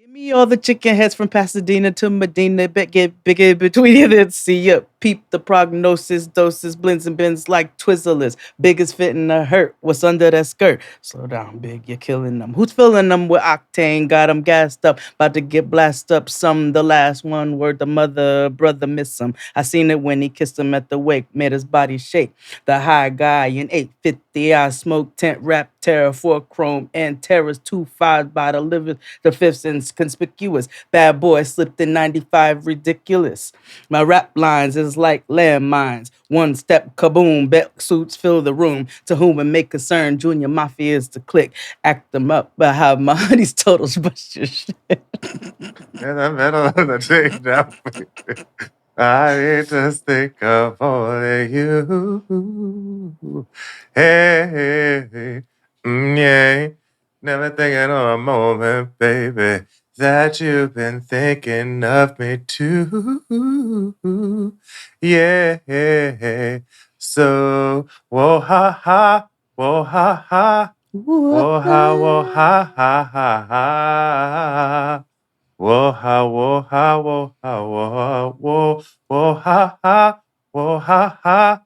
Give me all the chicken heads from Pasadena to Medina. Bet get bigger between you then see ya. Peep the prognosis, doses, blends and bends like Twizzlers. Biggest fit in the hurt. What's under that skirt? Slow down, big. You're killing them. Who's filling them with octane? Got them gassed up. About to get blasted up. Some the last one word the mother brother miss him. I seen it when he kissed him at the wake. Made his body shake. The high guy in 850. I smoke tent rap terror for chrome and terrors 2 5 by the liver. The fifth's inconspicuous. Bad boy slipped in 95 ridiculous. My rap lines is like landmines. One step kaboom, bet suits fill the room. To whom it may concern, junior mafia is to click. Act them up, but have my honey's totals bust your shit. And the middle of the day now. I just think of only you. Hey, yeah. Never thinking on a moment, baby, that you've been thinking of me too. Yeah. So, whoa ha ha, whoa ha ha, whoa ha, whoa ha ha ha ha. Whoa ha whoa ha whoa ha whoa whoa ha ha whoa ha ha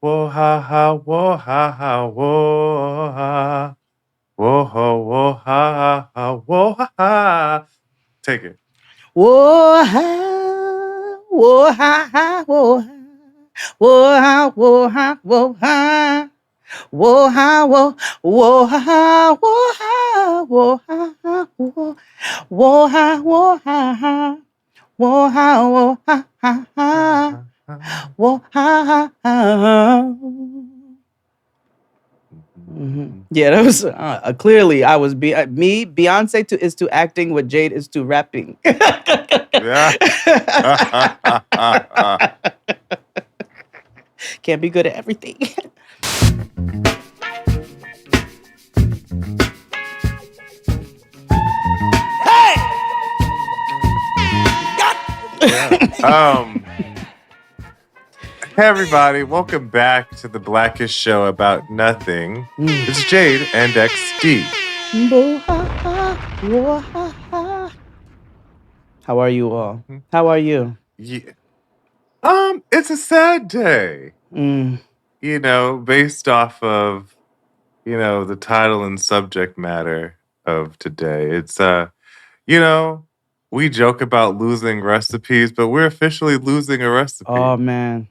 whoa ha ha whoa ha ha whoa ha whoa ha whoa ha ha whoa ha. Take it. Whoa, ha, whoa, ha, ha, whoa, ha. Whoa, ha, whoa, ha, whoa, ha. Whoa, ha, whoa, whoa, ha, whoa, ha, whoa, ha, ha, whoa. Whoa, ha, whoa, ha, ha. Whoa, ha, whoa, ha, ha, ha. Whoa, ha, ha, ha. Yeah, that was clearly I was me. Beyonce is to acting what Jade is to rapping. Yeah. Can't be good at everything. Hey everybody, welcome back to the Blackish Show about nothing. It's Jade and XD. How are you all? How are you? Yeah. It's a sad day. You know, based off of, you know, the title and subject matter of today. It's you know, we joke about losing recipes, but we're officially losing a recipe. Oh man.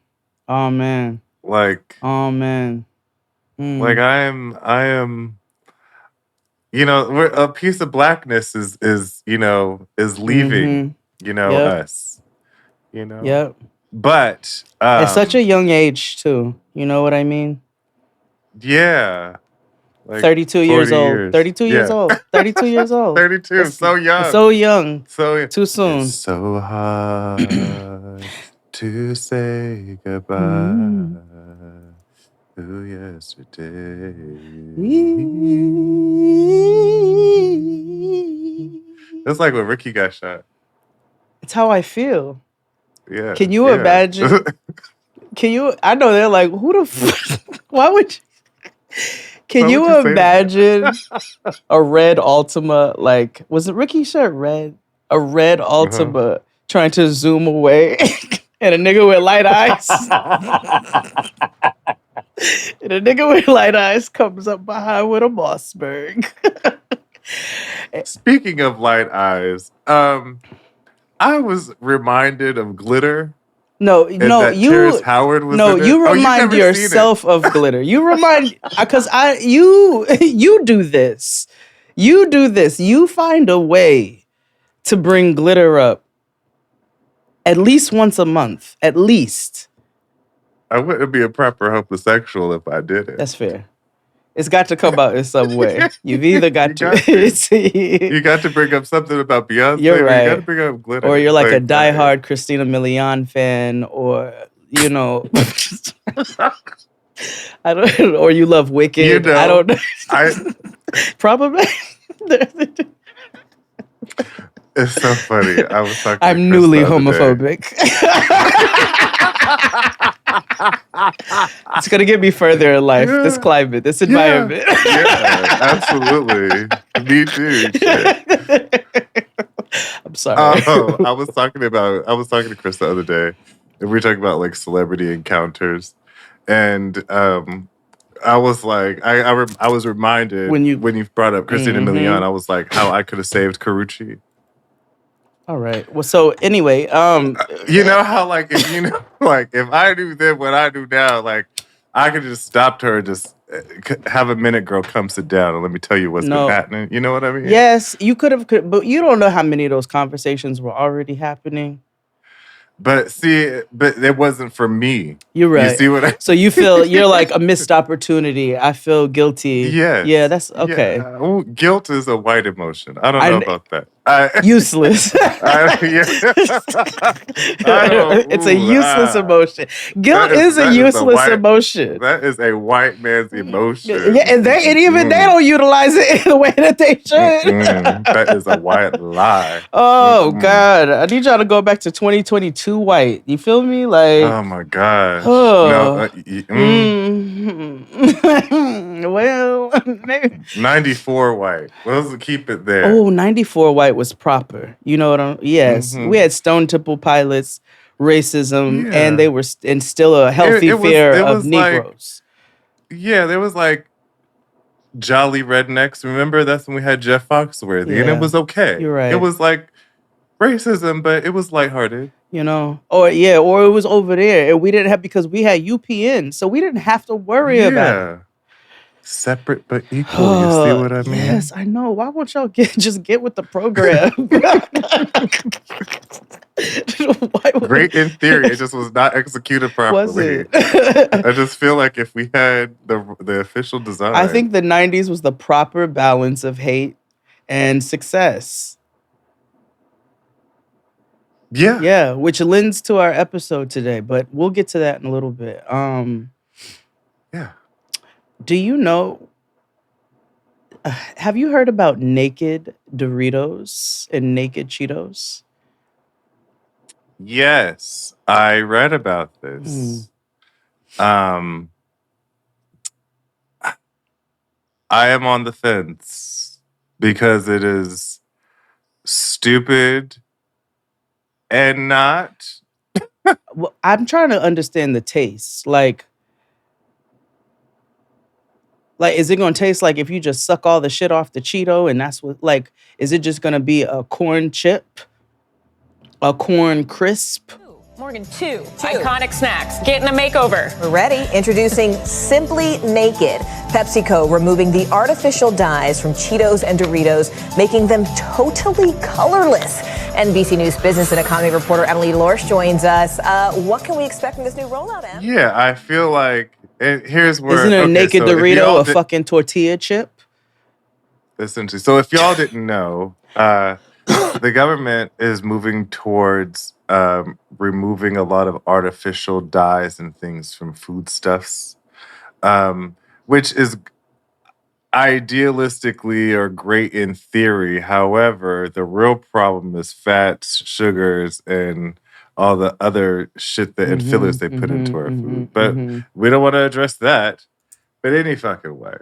Like Like I am you know, a piece of blackness is leaving, us. You know? Yep. But at such a young age too. You know what I mean? Yeah. Like 32 years old. 32 years old. 32 years old. 32, so young. So young. So too soon. It's so hard to say goodbye to yesterday. That's like when Ricky got shot. It's how I feel. Yeah. Can you imagine? I know they're like, who the fuck? Why would you? Can you imagine a red Ultima? Like, was it Ricky shirt red? A red Ultima trying to zoom away and a nigga with light eyes. And a nigga with light eyes comes up behind with a Mossberg. Speaking of light eyes, I was reminded of Glitter. You Howard was you remind yourself of Glitter. You remind because you do this. You do this. You find a way to bring Glitter up at least once a month. At least. I wouldn't be a proper homosexual if I did it. That's fair. It's got to come out in some way. You've either got to. You got to bring up something about Beyonce. You're right. You got to bring up Glitter. Or you're like a diehard Christina Milian fan, or you know, I don't. Or you love Wicked. You know, I don't know. Probably. It's so funny. I was talking. I'm newly homophobic. It's gonna get me further in life. Yeah. This climate, this environment. Yeah, absolutely. Me too. Sorry. I was talking to Chris the other day, and we were talking about like celebrity encounters, and I was like, I was reminded When you when you brought up Christina Milian, Mhm. I was like, how I could have saved Karuchi. All right. Well, so anyway, You know how like if you know like if I knew then what I do now, like I could just stopped her and just have a minute, girl, come sit down and let me tell you what's been no. happening. You know what I mean? Yes, you but you don't know how many of those conversations were already happening. But see, but it wasn't for me. You're You right. see what I So you feel you're like a missed opportunity. I feel guilty. Yeah, Yes. that's okay. Yeah. Well, guilt is a white emotion. I don't know I about that. I, useless. yeah. I don't. It's a Ooh, useless emotion. Guilt is a that is a useless white emotion. that is a white man's Yeah, emotion. and even they don't utilize it in the way that they should. That is a white lie. Oh Mm-mm. God, I need y'all to go back to 2022 white. You feel me? Oh Like, my gosh. No. oh, well, maybe. 94 white. Let's keep it there. Oh, 94 white was proper. You know what I'm? Yes, Hmm. we had Stone Temple Pilots, racism, and they Yeah. were and still a healthy It was fear it of was like Negroes. yeah, there was like Jolly Rednecks. Remember that's when we had Jeff Foxworthy, and it Yeah, was okay. you're It right. was like racism, but it was lighthearted. You know, or yeah, or it was over there, and we didn't have because we had UPN, so we didn't have to worry about it. Yeah. Separate but equal. You see what I Yes, mean? I know. Why won't y'all just get with the program? Why Great in theory. It just was not executed was properly. it? I just feel like if we had the official I design. think the 90s was the proper balance of hate and success. Yeah. Yeah, which lends to our episode today, but we'll get to that in a little bit. Yeah. Do you know have you heard about naked Doritos and naked Cheetos? Yes. I read about Mm. this. Um I am on the fence because it is stupid and not. Well, I'm trying to understand the taste. Like, is it gonna taste like if you just suck all the shit off the Cheeto and that's what like is it just gonna be a corn chip? A corn crisp? Morgan, two iconic snacks getting a makeover. We're ready. Introducing Simply Naked. PepsiCo removing the artificial dyes from Cheetos and Doritos, making them totally colorless. NBC News business and economy reporter Emily Lorsch joins us. What can we expect from this new rollout, Em? Yeah, I feel like here's where Isn't a naked so if Dorito y'all a fucking tortilla chip? essentially. So if y'all didn't know, the government is moving towards removing a lot of artificial dyes and things from foodstuffs, which is idealistically or great in theory. However, the real problem is fats, sugars, and all the other shit that and fillers they put into our food. But we don't want to address that. But any fucking way.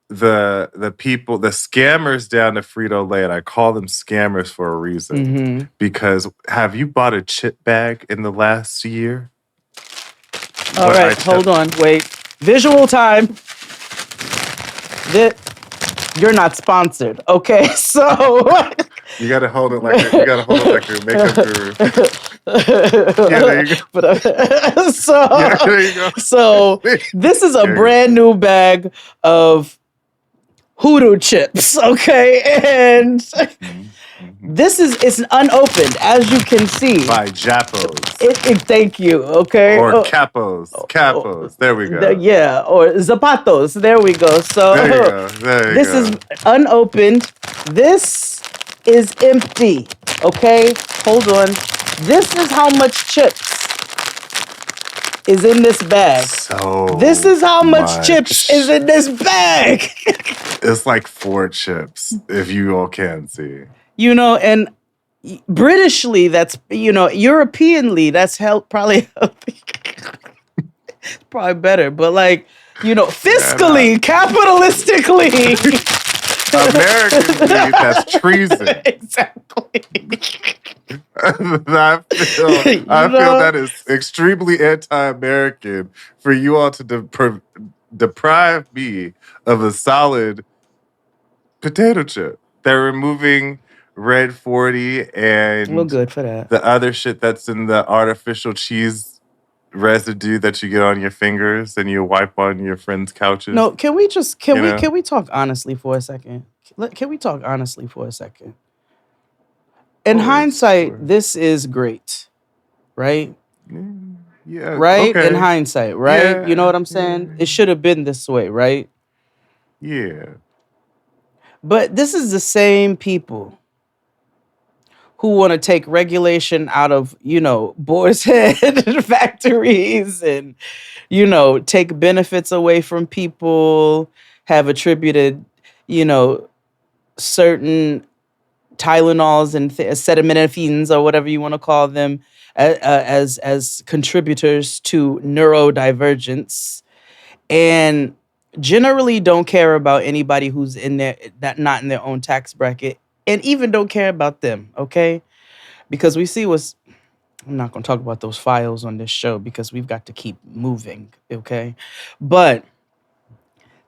The people, the scammers down to Frito-Lay, and I call them scammers for a reason. Because have you bought a chip bag in the last year? All right, hold on, wait. Visual time. You're not sponsored, okay? So you gotta hold it like a makeup guru. Yeah, there you go. But Yeah, there you go. so this is a brand new bag of hoodoo chips, okay? And this it's unopened, as you can see. By Jappos. Thank you, okay? Or Capos. There we go. Or Zapatos. There we go. So There you go. this is unopened. This is empty, okay? Hold on. This is how much chips is in this bag. So this is how much chips is in this bag. It's like 4 chips, if you all can see. You know, and Britishly, that's, Europeanly, that's probably healthy. Probably better, but like, fiscally, capitalistically, Americans mean that's treason. Exactly. I feel that is extremely anti-American for you all to deprive me of a solid potato chip. They're removing red 40 and well, good for that. the other shit that's in the artificial cheese residue that you get on your fingers and you wipe on your friends' couches. No, can we talk honestly for a second? Can we talk honestly for a second? In hindsight, sure. this is great, right? Yeah. Right? Okay. In hindsight, right? Yeah, You know what I'm saying? yeah. It should have been this way, right? Yeah. But this is the same people who want to take regulation out of, boar's head factories and, take benefits away from people, have attributed, certain Tylenols and acetaminophenes or whatever you want to call them as contributors to neurodivergence, and generally don't care about anybody who's in there that not in their own tax bracket, and even don't care about them. Okay, because we see what's. I'm not going to talk about those files on this show because we've got to keep moving. Okay, but.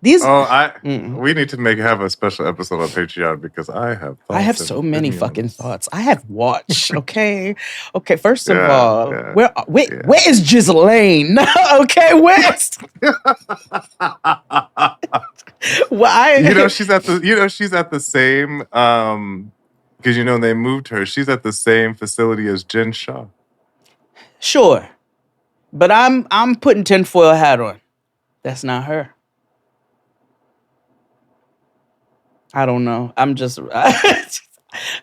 These, we need to have a special episode on Patreon because I have thoughts. I have so many fucking thoughts. I have watched. Okay. First of all, where is Ghislaine? Okay, where's she's at the same because they moved her. She's at the same facility as Jen Shaw. Sure, but I'm putting tinfoil hat on. That's not her. I don't know. I'm just.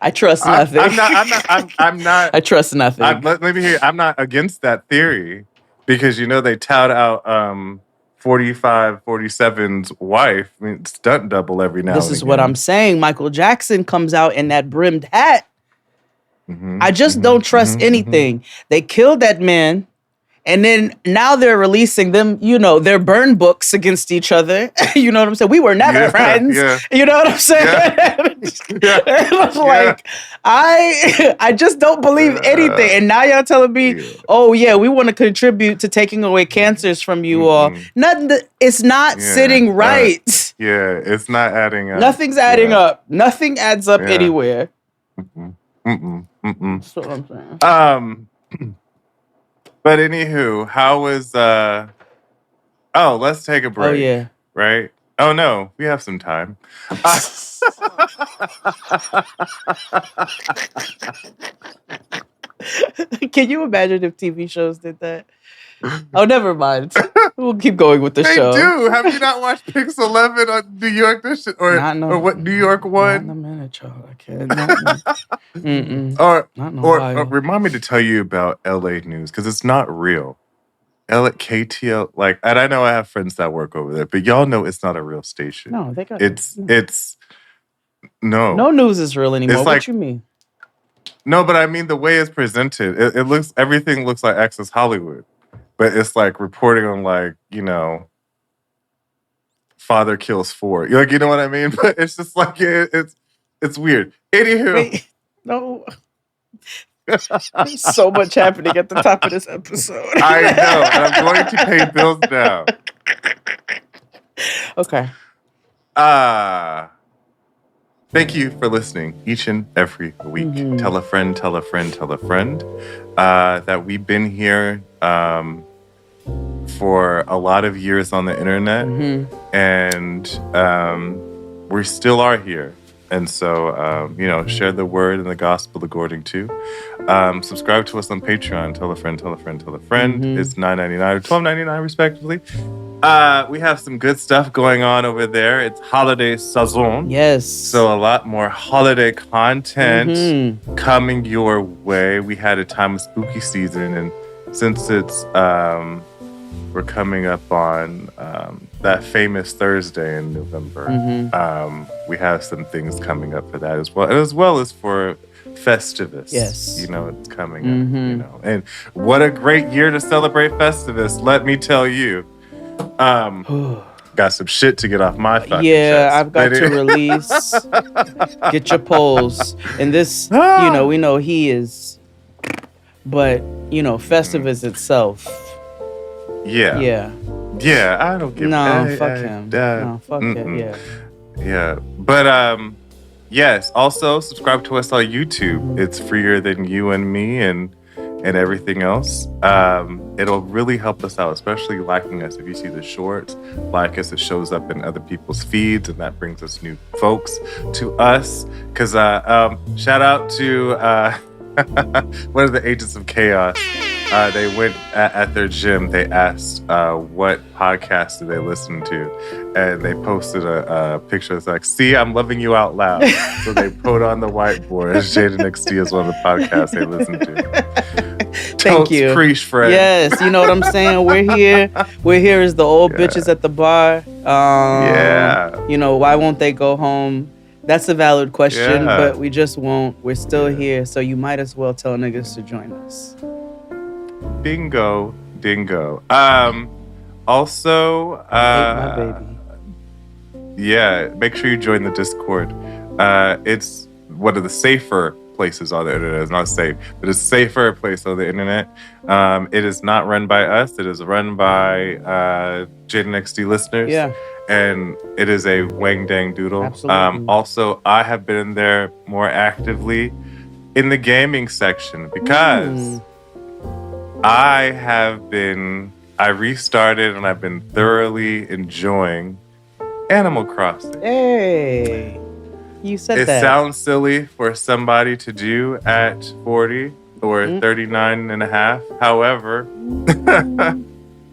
I trust nothing. I'm not. I trust nothing. Let me hear. I'm not against that theory because they tout out 47's wife. I mean, stunt double every now. This and is again. what I'm saying. Michael Jackson comes out in that brimmed hat. I just don't trust anything. They killed that man. And then now they're releasing them, their burn books against each other. You know what I'm saying? We were never friends. Yeah. You know what I'm saying? Like, I just don't believe anything. And now y'all telling me, oh yeah, we want to contribute to taking away cancers from you all. Nothing. It's not sitting right. It's not adding up. Nothing's adding up. Nothing adds up anywhere. That's what I'm saying. But anywho, how was let's take a break. Oh yeah. Right? Oh no, we have some time. Can you imagine if TV shows did that? Oh, never mind. We'll keep going with the show. They do. Have you not watched Pix 11 on New York or what New York one? Not in a minute, y'all. I can't. Or remind me to tell you about LA news because it's not real. KTL, and I know I have friends that work over there, but y'all know it's not a real station. No, they got it's no news is real anymore. It's what you mean? No, but I mean the way it's presented. Everything looks like Access Hollywood. But it's reporting on father kills 4. You know what I mean? But it's just it's weird. Anywho. Wait, no. There's so much happening at the top of this episode. I know, and I'm going to pay bills now. Okay. Thank you for listening each and every week. Tell a friend, tell a friend, tell a friend that we've been here for a lot of years on the internet, and we still are here. And so, share the word and the gospel according to. Subscribe to us on Patreon. Tell a friend, tell a friend, tell a friend. It's $9.99 or $12.99 respectively. We have some good stuff going on over there. It's holiday season. Yes. So a lot more holiday content coming your way. We had a time of spooky season, and since it's we're coming up on that famous Thursday in November, we have some things coming up for that as well as for Festivus. Yes. It's coming up, and what a great year to celebrate Festivus, let me tell you. got some shit to get off my fucking Yeah, chest. I've got But to release. Get your polls. And this, we know he is. But, Festivus itself. Yeah. Yeah. I don't give No, fuck him. No, fuck it. Yeah. Yeah. But yes, also subscribe to us on YouTube. It's freer than you and me and everything else. It'll really help us out, especially liking us. If you see the shorts, like us, it shows up in other people's feeds, and that brings us new folks to us. Because shout out to one of the Agents of Chaos. They went at their gym. They asked what podcast do they listen to, and they posted a picture. It's like, "See, I'm loving you out loud." So they put on the whiteboard. Jada XD is one of the podcasts they listen to. Thank you. Preach, friend. Yes, you know what I'm saying? We're here. We're here as the old bitches at the bar. Why won't they go home? That's a valid question, but we just won't. We're still here, so you might as well tell niggas to join us. Bingo, dingo. Also, my baby. Yeah, make sure you join the Discord. It's one of the safer places on the internet. It's not safe, but it's a safer place on the internet. It is not run by us. It is run by Jaden XD listeners. Yeah. And it is a wang dang doodle. Absolutely. Also, I have been in there more actively in the gaming section because I restarted and I've been thoroughly enjoying Animal Crossing. Hey, you said It that. sounds silly for somebody to do at 40 or 39 and a half. However,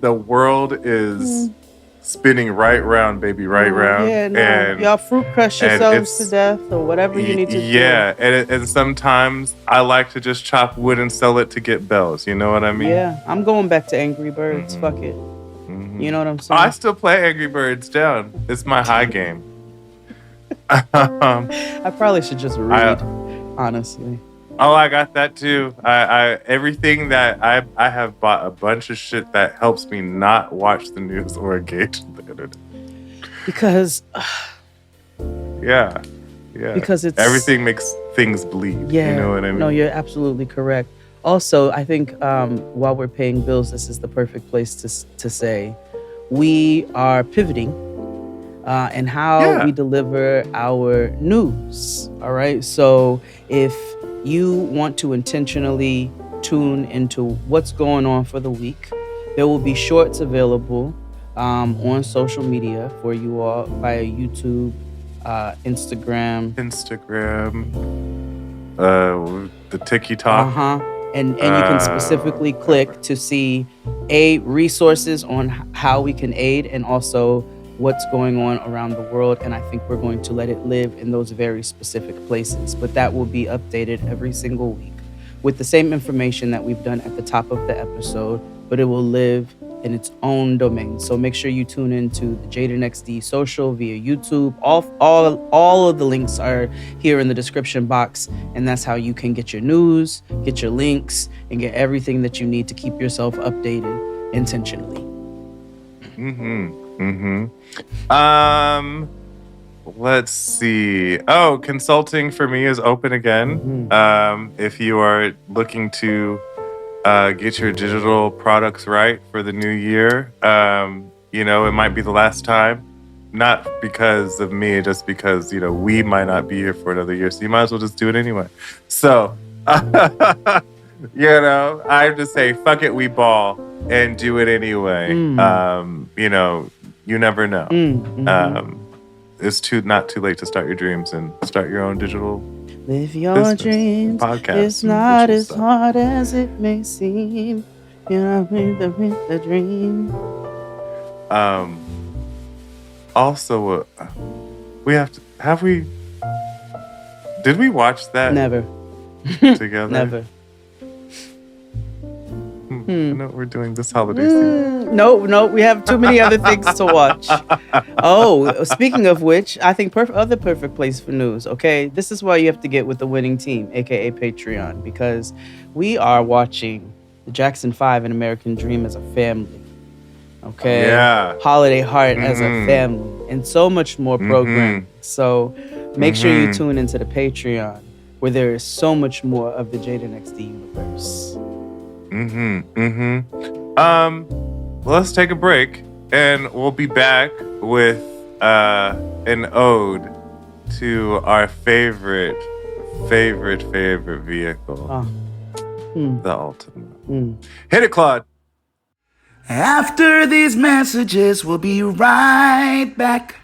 the world is spinning right round, baby, right round. Yeah, no. And y'all fruit crush yourselves to death or whatever you need to do. Yeah, and sometimes I like to just chop wood and sell it to get bells. You know what I mean? Yeah, I'm going back to Angry Birds. Fuck it. You know what I'm saying? I still play Angry Birds down. It's my high game. I probably should just read, honestly. Oh, I got that too. I everything that I have bought a bunch of shit that helps me not watch the news or engage with the internet. Because Yeah. Because it's everything makes things bleed. Yeah. You know what I mean? No, you're absolutely correct. Also, I think while we're paying bills, this is the perfect place to say we are pivoting in how we deliver our news. All right. So if you want to intentionally tune into what's going on for the week, there will be shorts available on social media for you all via YouTube, Instagram, the TikTok. And you can specifically click to see resources on how we can aid and also what's going on around the world. And I think we're going to let it live in those very specific places. But that will be updated every single week with the same information that we've done at the top of the episode, but it will live in its own domain. So make sure you tune into the Jaden XD social via YouTube. All of the links are here in the description box, and that's how you can get your news, get your links, and get everything that you need to keep yourself updated intentionally. Let's see. Oh, consulting for me is open again. If you are looking to get your digital products right for the new year, it might be the last time. Not because of me, just because, we might not be here for another year. So you might as well just do it anyway. So, I just say, fuck it, we ball and do it anyway. You never know. It's not too late to start your dreams and start your own digital Live your business, dreams. podcast, It's not as stuff. hard as it may seem. The dream. Also, did we watch that Never. together? Never. I know what we're doing this holiday season. No, we have too many other things to watch. Oh, speaking of which, I think other perfect place for news, okay? This is why you have to get with the winning team, aka Patreon, because we are watching the Jackson 5 and American Dream as a family. Okay. Yeah. Holiday Heart as a family, and so much more programming. So make sure you tune into the Patreon, where there is so much more of the Jaden XD universe. Let's take a break, and we'll be back with an ode to our favorite vehicle, the Ultimate. Hit it, Claude. After these messages, we'll be right back.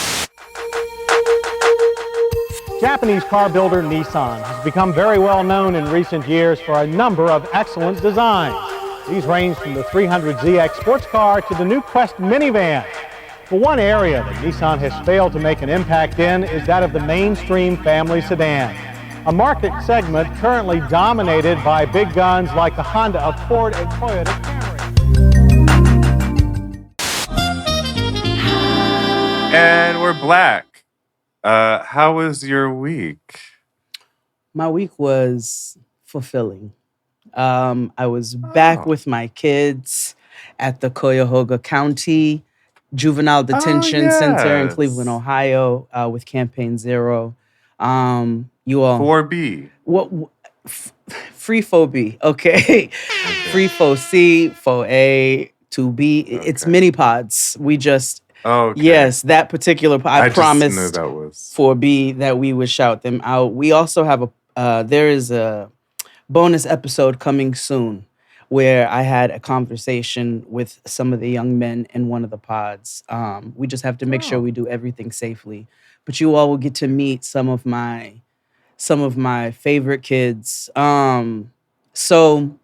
Japanese car builder Nissan has become very well known in recent years for a number of excellent designs. These range from the 300ZX sports car to the new Quest minivan. But one area that Nissan has failed to make an impact in is that of the mainstream family sedan, a market segment currently dominated by big guns like the Honda Accord and Toyota Camry. And we're black. How was your week? My week was fulfilling. I was back with my kids at the Cuyahoga County Juvenile Detention Center in Cleveland, Ohio, with Campaign Zero. You all 4B. what free 4B, okay. Free 4C, 4A, 2B. It's mini pods. We just yes, that particular I promised just knew that was 4B that we would shout them out. We also have there is a bonus episode coming soon where I had a conversation with some of the young men in one of the pods. We just have to make sure we do everything safely. But you all will get to meet some of my favorite kids. So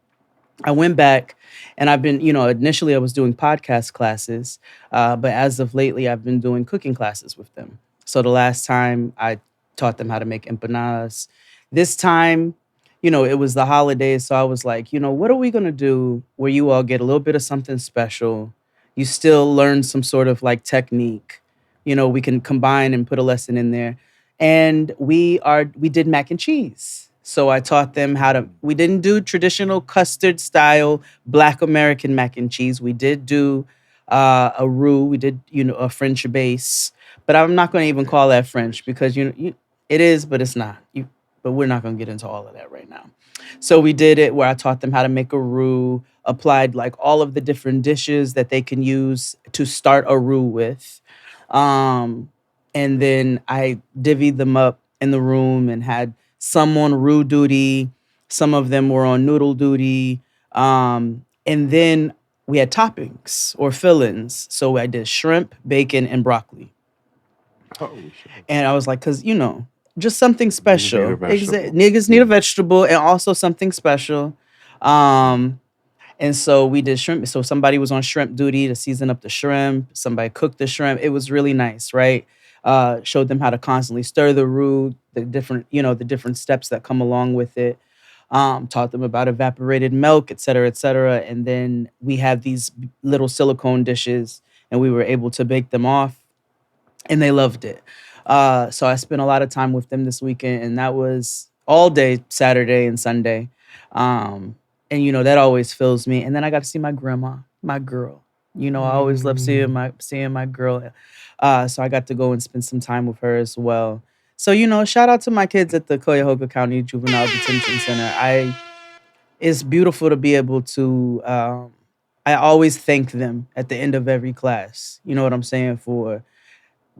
I went back and I've been, initially I was doing podcast classes, but as of lately, I've been doing cooking classes with them. So the last time I taught them how to make empanadas. This time, it was the holidays. So I was like, what are we going to do where you all get a little bit of something special? You still learn some sort of like technique. We can combine and put a lesson in there. And we did mac and cheese. So I taught them we didn't do traditional custard style Black American mac and cheese. We did do a roux. We did, a French base. But I'm not going to even call that French because, it is, but it's not. But we're not going to get into all of that right now. So we did it where I taught them how to make a roux, applied like all of the different dishes that they can use to start a roux with. And then I divvied them up in the room and had some on roux duty. Some of them were on noodle duty. And then we had toppings or fill-ins. So I did shrimp, bacon, and broccoli. And I was like, because, just something special. Niggas need a vegetable and also something special. And so we did shrimp. So somebody was on shrimp duty to season up the shrimp. Somebody cooked the shrimp. It was really nice, right? Showed them how to constantly stir the roux, the different steps that come along with it. Taught them about evaporated milk, et cetera, et cetera. And then we had these little silicone dishes and we were able to bake them off and they loved it. So I spent a lot of time with them this weekend and that was all day, Saturday and Sunday. And that always fills me. And then I got to see my grandma, my girl. I always love seeing my girl. So I got to go and spend some time with her as well. So, shout out to my kids at the Cuyahoga County Juvenile Detention Center. It's beautiful to be able to, I always thank them at the end of every class. You know what I'm saying? For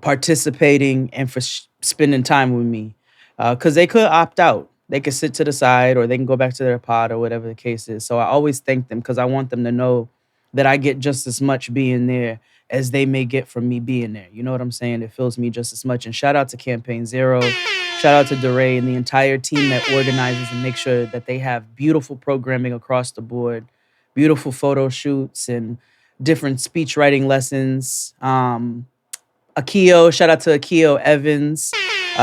participating and for spending time with me. Because they could opt out. They could sit to the side or they can go back to their pod or whatever the case is. So I always thank them because I want them to know that I get just as much being there as they may get from me being there. You know what I'm saying? It fills me just as much. And shout out to Campaign Zero. Shout out to DeRay and the entire team that organizes and makes sure that they have beautiful programming across the board, beautiful photo shoots and different speech writing lessons. Akio, shout out to Akio Evans.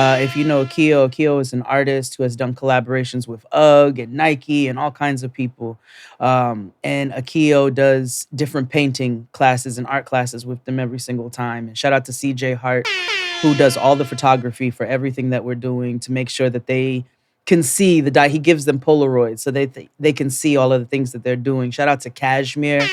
If you know Akio is an artist who has done collaborations with UGG and Nike and all kinds of people. And Akio does different painting classes and art classes with them every single time. And shout out to CJ Hart, who does all the photography for everything that we're doing to make sure that they can see he gives them Polaroids so they can see all of the things that they're doing. Shout out to Cashmere,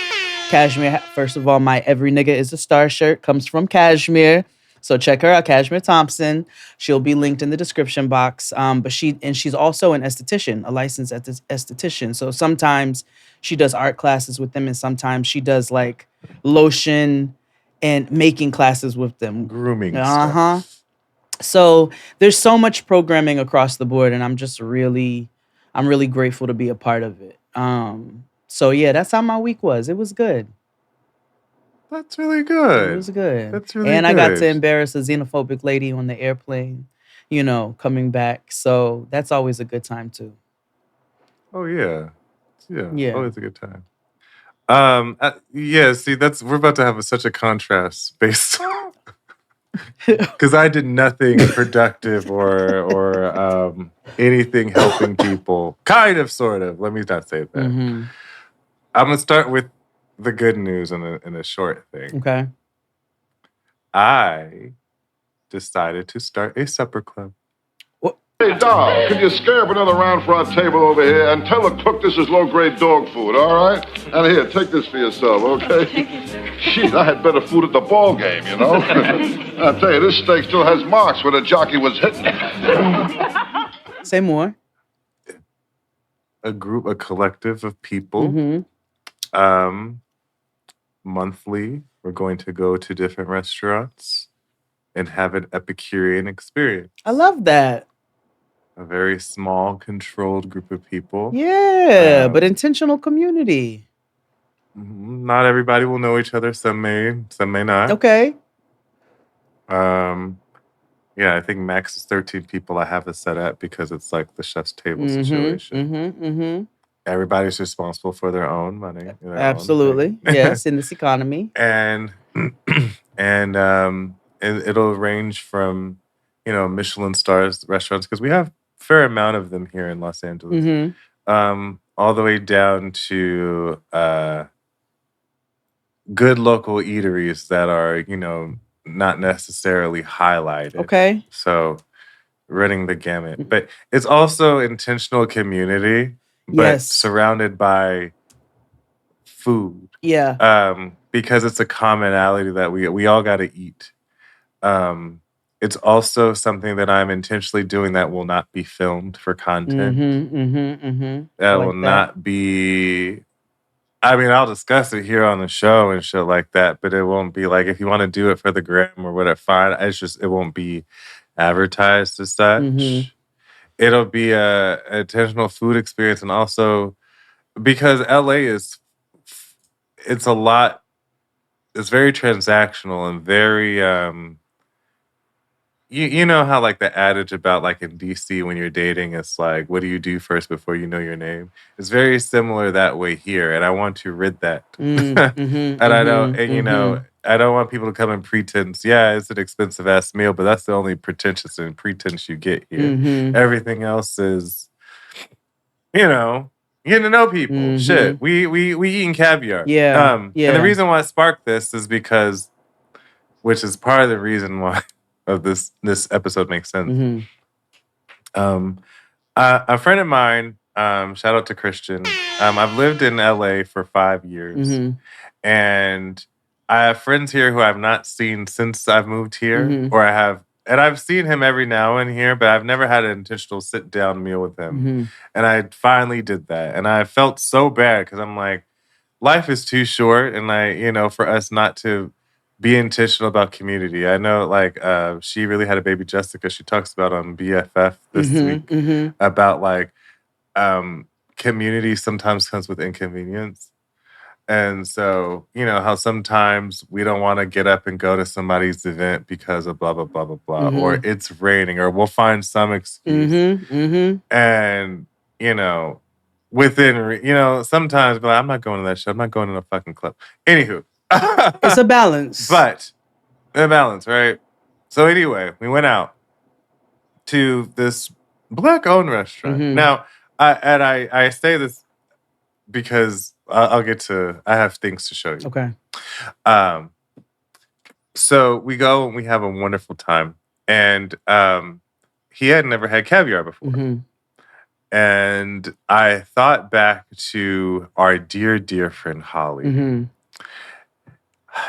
Cashmere, first of all, my Every Nigga is a Star shirt comes from Cashmere. So check her out, Cashmere Thompson. She'll be linked in the description box. But she's also an esthetician, a licensed esthetician. So sometimes she does art classes with them, and sometimes she does like lotion and making classes with them. Grooming Uh-huh. stuff. So there's so much programming across the board, and I'm really grateful to be a part of it. So yeah, that's how my week was. It was good. That's really It good. was good. That's really And good. I got to embarrass a xenophobic lady on the airplane, coming back. So that's always a good time too. Oh yeah. Yeah. Yeah. Always a good time. Yeah, see, we're about to have such a contrast based because I did nothing productive or anything helping people. Kind of, sort of. Let me not say that. Mhm. I'm gonna start with the good news in a short thing. Okay. I decided to start a supper club. Hey, Doll, could you scare up another round for our table over here and tell the cook this is low-grade dog food, all right? And here, take this for yourself, okay? Shit, I had better food at the ball game, you know? I tell you, this steak still has marks where the jockey was hitting. Say more. A collective of people. Mm-hmm. Monthly, we're going to go to different restaurants and have an Epicurean experience. I love that. A very small, controlled group of people. Yeah, but intentional community. Not everybody will know each other. Some may not. Okay. Yeah, I think max is 13 people I have it set at because it's like the chef's table situation. Everybody's responsible for their own money. Their Absolutely. own thing. Yes, in this economy. And it'll range from, Michelin stars restaurants, because we have a fair amount of them here in Los Angeles, all the way down to good local eateries that are, not necessarily highlighted. Okay. So running the gamut. But it's also intentional community, but Yes. surrounded by food. Yeah. Because it's a commonality that we all got to eat. It's also something that I'm intentionally doing that will not be filmed for content. That will not be. I mean, I'll discuss it here on the show and shit like that, but it won't be like, if you want to do it for the gram or whatever, fine. It won't be advertised as such. It'll be a intentional food experience, and also because LA it's a lot. It's very transactional and very you know how like the adage about like in DC when you're dating, it's like, what do you do first before you know your name? It's very similar that way here, and I want to rid that. And I don't, I don't want people to come and pretend. Yeah, it's an expensive ass meal, but that's the only pretentious and pretense you get here. Everything else is, getting to know people. Shit, we eating caviar. Yeah. And the reason why I sparked this is because, which is part of the reason why of this episode makes sense. A friend of mine, shout out to Christian. I've lived in LA for 5 years, and I have friends here who I've not seen since I've moved here, and I've seen him every now and here, but I've never had an intentional sit down meal with him. And I finally did that, and I felt so bad because I'm like, life is too short, and for us not to be intentional about community. I know, like, she really had a baby, Jessica. She talks about on BFF this week about like community sometimes comes with inconvenience. And so, how sometimes we don't want to get up and go to somebody's event because of blah, blah, blah, blah, blah, or it's raining, or we'll find some excuse. And, sometimes be like, I'm not going to that show. I'm not going to a fucking club. Anywho. It's a balance. But a balance, right? So anyway, we went out to this Black-owned restaurant. Now, I say this because I have things to show you. Okay. So we go and we have a wonderful time. And he had never had caviar before. And I thought back to our dear, dear friend Holly.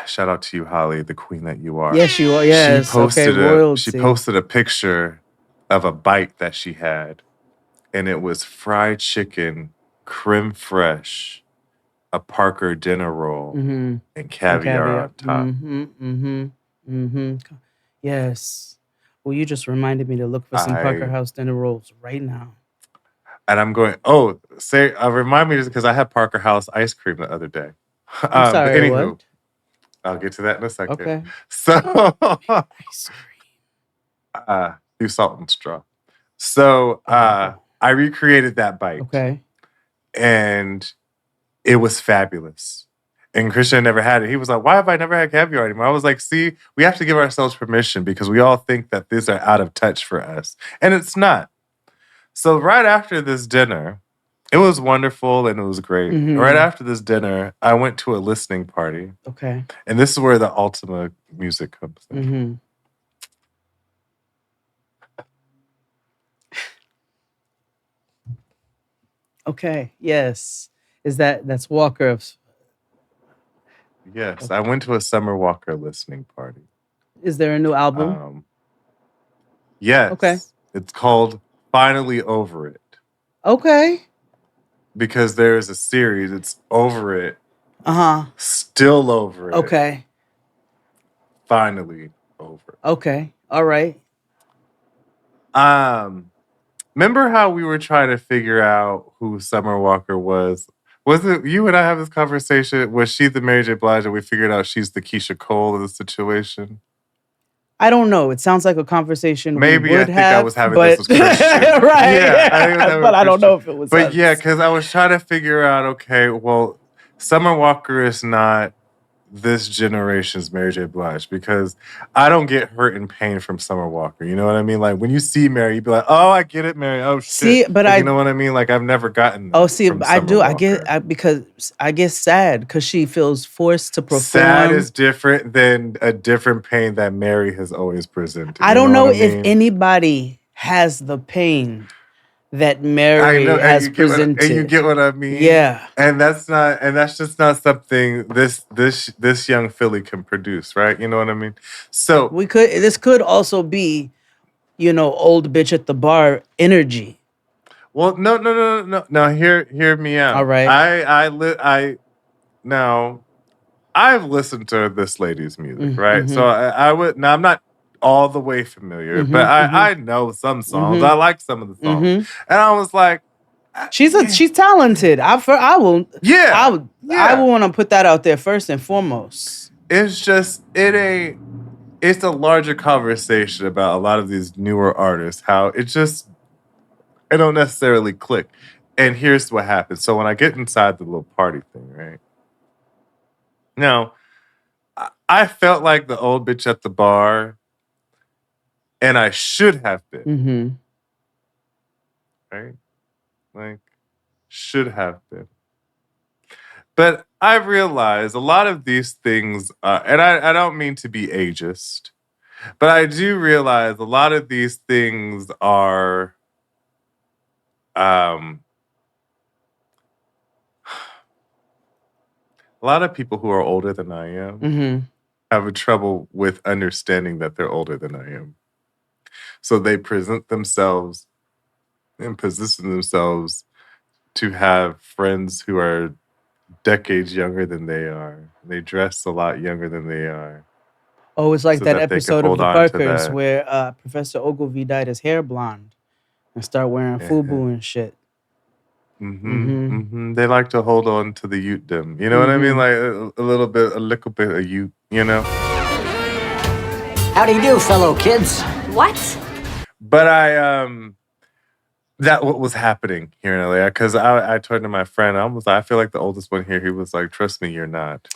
shout out to you, Holly, the queen that you are. Yes, you are. Yes. Okay, She royalty. posted a picture of a bite that she had, and it was fried chicken, creme fraiche, a Parker dinner roll, Mm-hmm. and caviar on top. Mm-hmm. Mm-hmm. Mm-hmm. Yes. Well, you just reminded me to look for some Parker House dinner rolls right now. And I'm going, remind me because I had Parker House ice cream the other day. I'm sorry, but anywho, what? I'll get to that in a second. Okay. So, Ice cream. do salt and straw. So, I recreated that bite. Okay. And it was fabulous. And Christian never had it. He was like, why have I never had caviar anymore? I was like, see, we have to give ourselves permission because we all think that these are out of touch for us. And it's not. So right after this dinner, it was wonderful and it was great. Mm-hmm. Right after this dinner, I went to a listening party. Okay. And this is where the Ultima music comes in. Mm-hmm. Okay. Yes. That's Walker? Yes, Okay. I went to a Summer Walker listening party. Is there a new album? Yes. Okay. It's called Finally Over It. Okay. Because there's a series, it's Over It. Uh-huh. Still Over It. Okay. Finally Over It. Okay. All right. Remember how we were trying to figure out who Summer Walker was? Was it you and I have this conversation? Was she the Mary J. Blige and we figured out she's the Keisha Cole of the situation? I don't know. It sounds like a conversation Maybe we would I think I was having this with Christian. right. Yeah, I think I was having but I don't Christian. know if it was But us. yeah, because I was trying to figure out, okay, well, Summer Walker is not this generation's Mary J. Blige because I don't get hurt and pain from Summer Walker. You know what I mean? Like when you see Mary, you'd be like, "Oh, I get it, Mary. Oh shit." See, but you know what I mean? Like I've never gotten. Oh, see, from I Summer do. Walker. Because I get sad because she feels forced to perform. Sad is different than a different pain that Mary has always presented. I don't know what I if mean? anybody has the pain that Mary has presented. And you get what I mean? Yeah. And that's just not something this young Philly can produce, right? You know what I mean? So This could also be, old bitch at the bar energy. well, no. Now hear me out. All right. Now I've listened to this lady's music, right? Mm-hmm. So I would now I'm not all the way familiar, but I know some songs. I like some of the songs, and I was like, she's talented. I will want to put that out there first and foremost. It's just it's a larger conversation about a lot of these newer artists. How it don't necessarily click. And here's what happens. So when I get inside the little party thing, right? Now, I felt like the old bitch at the bar. And I should have been. Mm-hmm. Right? Like, should have been. But I realized a lot of these things, and I don't mean to be ageist, but I do realize a lot of these things are a lot of people who are older than I am have a trouble with understanding that they're older than I am. So they present themselves and position themselves to have friends who are decades younger than they are. They dress a lot younger than they are. Oh, it's like so that that they can episode of hold The on to Parkers that. where Professor Ogilvy dyed his hair blonde and start wearing FUBU and shit. They like to hold on to the youth-dom. You know what I mean? Like a little bit of youth, you know? How do you do, fellow kids? What? But that what was happening here in LA. Because I turned to my friend, I feel like the oldest one here. He was like, trust me, you're not.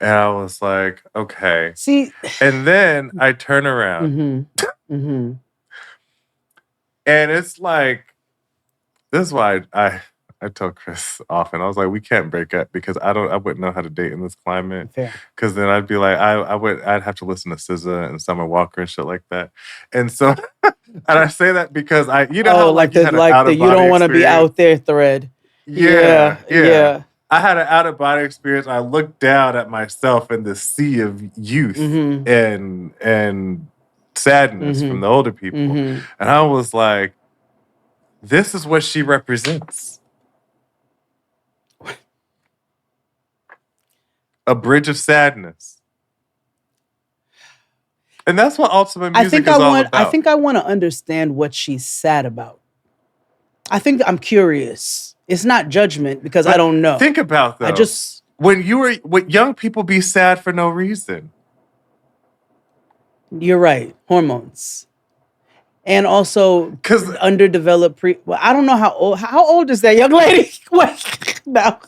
And I was like, okay. See? And then I turn around. And it's like, this is why I tell Chris often, I was like, we can't break up because I wouldn't know how to date in this climate. Because then I'd be like, I'd have to listen to SZA and Summer Walker and shit like that. And so, and I say that because how you don't want to be out there thread. Yeah. I had an out of body experience. I looked down at myself in the sea of youth and sadness from the older people, and I was like, "This is what she represents." A bridge of sadness. And that's what ultimate music is all about. I think I want to understand what she's sad about. I think I'm curious. It's not judgment because I don't know. Think about though. When young people be sad for no reason. You're right. Hormones. And also because underdeveloped well, I don't know how old is that young lady? No.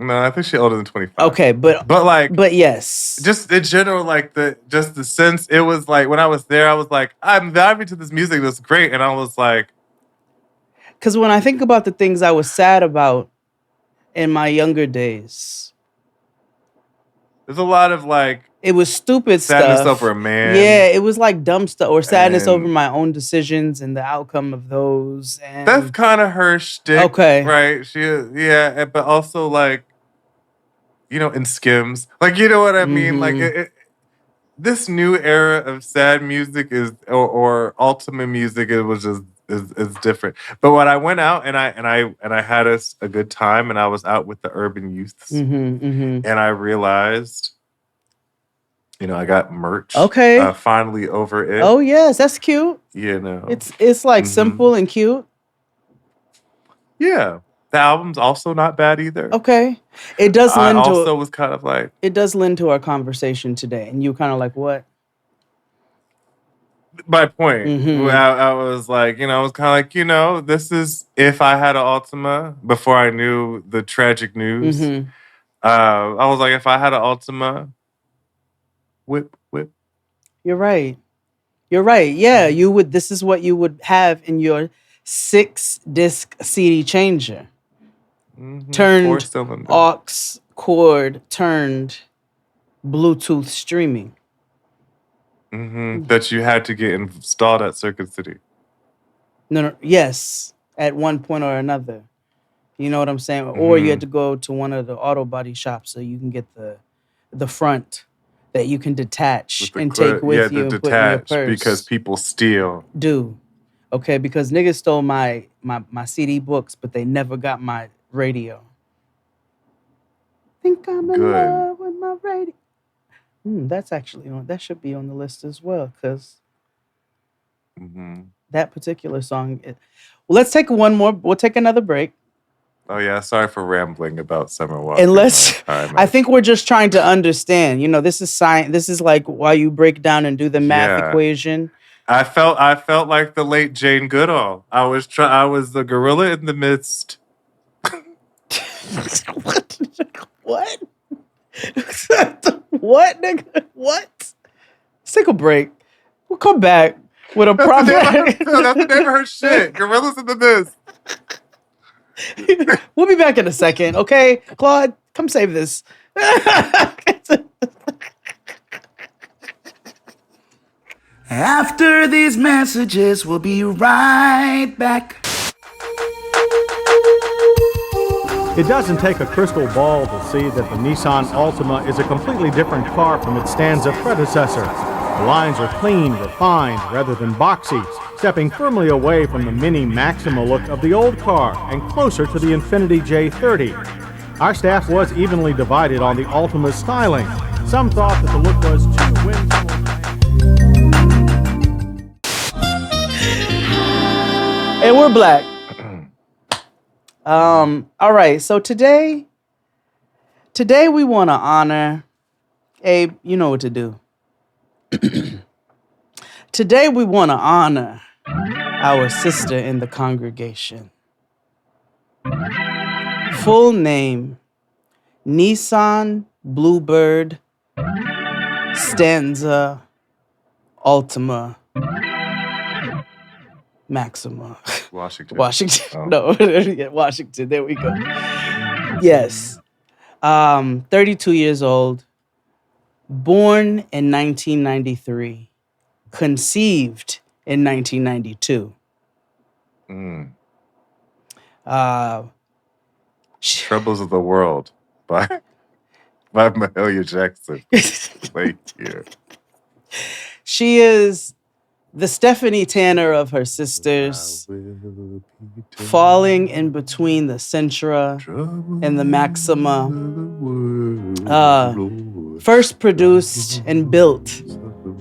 No, I think she's older than 25. Okay, but yes. Just in general, like the sense, it was like when I was there, I was like, I'm vibing to this music, that's great. And I was like, because when I think about the things I was sad about in my younger days, there's a lot of like, it was stupid sadness stuff. over a man. Yeah, it was like dumb stuff or sadness over my own decisions and the outcome of those. And that's kind of her shtick. Okay. Right. But also like, in Skims. Like, you know what I mean? Like this new era of sad music or ultimate music, it was just is different. But when I went out and I had a good time and I was out with the urban youths and I realized, I got merch. Okay. Finally over it. Oh yes, that's cute. It's like simple and cute. Yeah. The album's also not bad either. Okay. It does lend I also was kind of like, it does lend to our conversation today. And you kind of like, what? My point. I was like, I was kind of like, this is if I had an Ultima before I knew the tragic news. I was like, if I had an Ultima, whip. You're right. Yeah, you would. This is what you would have in your 6-disc CD changer. Turned aux cord, turned Bluetooth streaming. That you had to get installed at Circuit City. No, yes, at one point or another. You know what I'm saying? Or you had to go to one of the auto body shops so you can get the front that you can detach and take with you and put in your purse. Because people steal. Okay, because niggas stole my CD books, but they never got my radio. Think I'm in love with my radio. That's actually that should be on the list as well, because that particular song. Well, let's take one more. We'll take another break. Oh yeah, sorry for rambling about Summer Walker. I think we're just trying to understand. This is science. This is like while you break down and do the math equation. I felt like the late Jane Goodall. I was the gorilla in the midst. What? What, nigga? What? Let's take a break. We'll come back with a proper. That's the name of her shit. Gorillas in the midst. We'll be back in a second, okay? Claude, come save this. After these messages, we'll be right back. It doesn't take a crystal ball to see that the Nissan Altima is a completely different car from its Stanza predecessor. The lines are clean, refined, rather than boxy, stepping firmly away from the Mini Maxima look of the old car and closer to the Infiniti J30. Our staff was evenly divided on the Altima's styling. Some thought that the look was too whimsical. And we're black. All right, so today we want to honor Abe. You know what to do. Today we want to honor our sister in the congregation. Full name, Nissan Bluebird Stanza Altima Maxima. Washington. Oh. No, yeah, Washington. There we go. Yes. 32 years old. Born in 1993. Conceived in 1992. Troubles of the World by Mahalia Jackson. Thank you. She is the Stephanie Tanner of her sisters, falling in between the Centra and the Maxima. First produced and built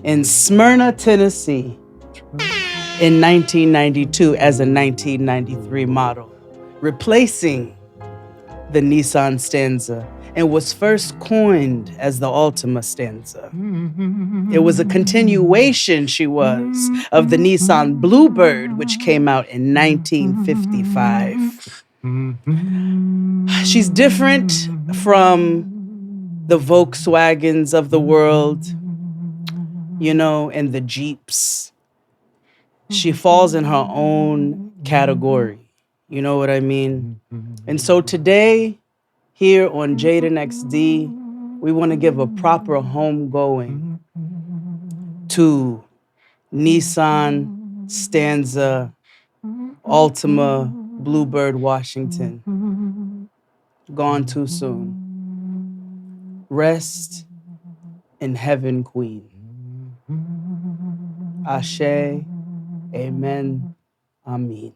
in Smyrna, Tennessee in 1992 as a 1993 model, replacing the Nissan Stanza, and was first coined as the Altima Stanza. It was a continuation, she was, of the Nissan Bluebird, which came out in 1955. She's different from the Volkswagens of the world, you know, and the Jeeps. She falls in her own category. You know what I mean? And so today, here on Jaden XD, we want to give a proper homegoing to Nissan Stanza Altima Bluebird Washington. Gone too soon. Rest in heaven, Queen. Ashe, amen, amen.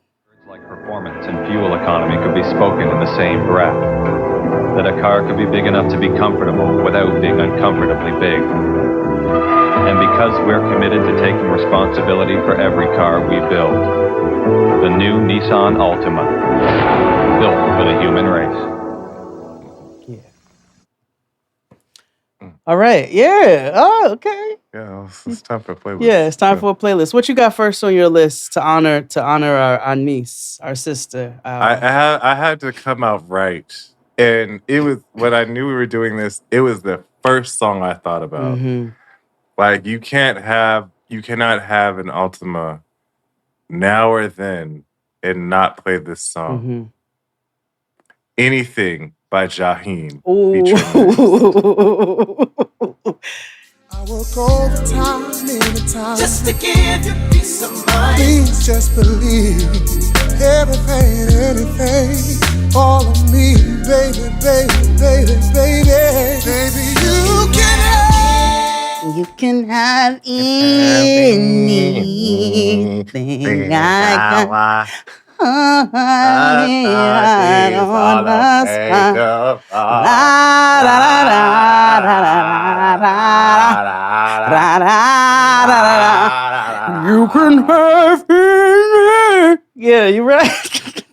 Like performance and fuel economy could be spoken in the same breath. That a car could be big enough to be comfortable without being uncomfortably big. And because we're committed to taking responsibility for every car we build, the new Nissan Altima, built for the human race. All right, yeah. Oh, okay. Yeah, it's time for a playlist. Yeah, it's time for a playlist. What you got first on your list to honor our niece, our sister? I had to come out right, and it was when I knew we were doing this. It was the first song I thought about. Mm-hmm. Like you cannot have an Altima now or then and not play this song. Mm-hmm. Anything by Jaheen. I work all the time, anytime, just to give you peace of mind. Please just believe everything, anything, all of me, baby, baby, baby, baby. Baby, you can have. You can have anything I got. You can have it. Yeah, you're right.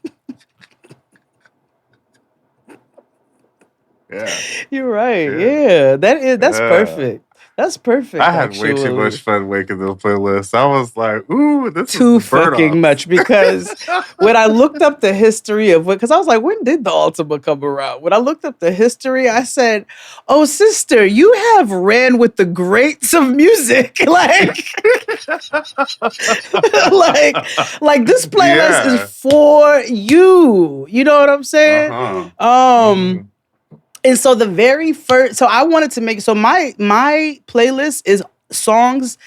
Yeah. You're right. Yeah. That's perfect. That's perfect. I had way too much fun making this playlist. I was like, ooh, this too is fucking much, because when I looked up the history of because I was like, when did the Altima come around? When I looked up the history, I said, oh, sister, you have ran with the greats of music. Like this playlist is for you. You know what I'm saying? And so the very first, so I wanted to make, so my playlist is songs,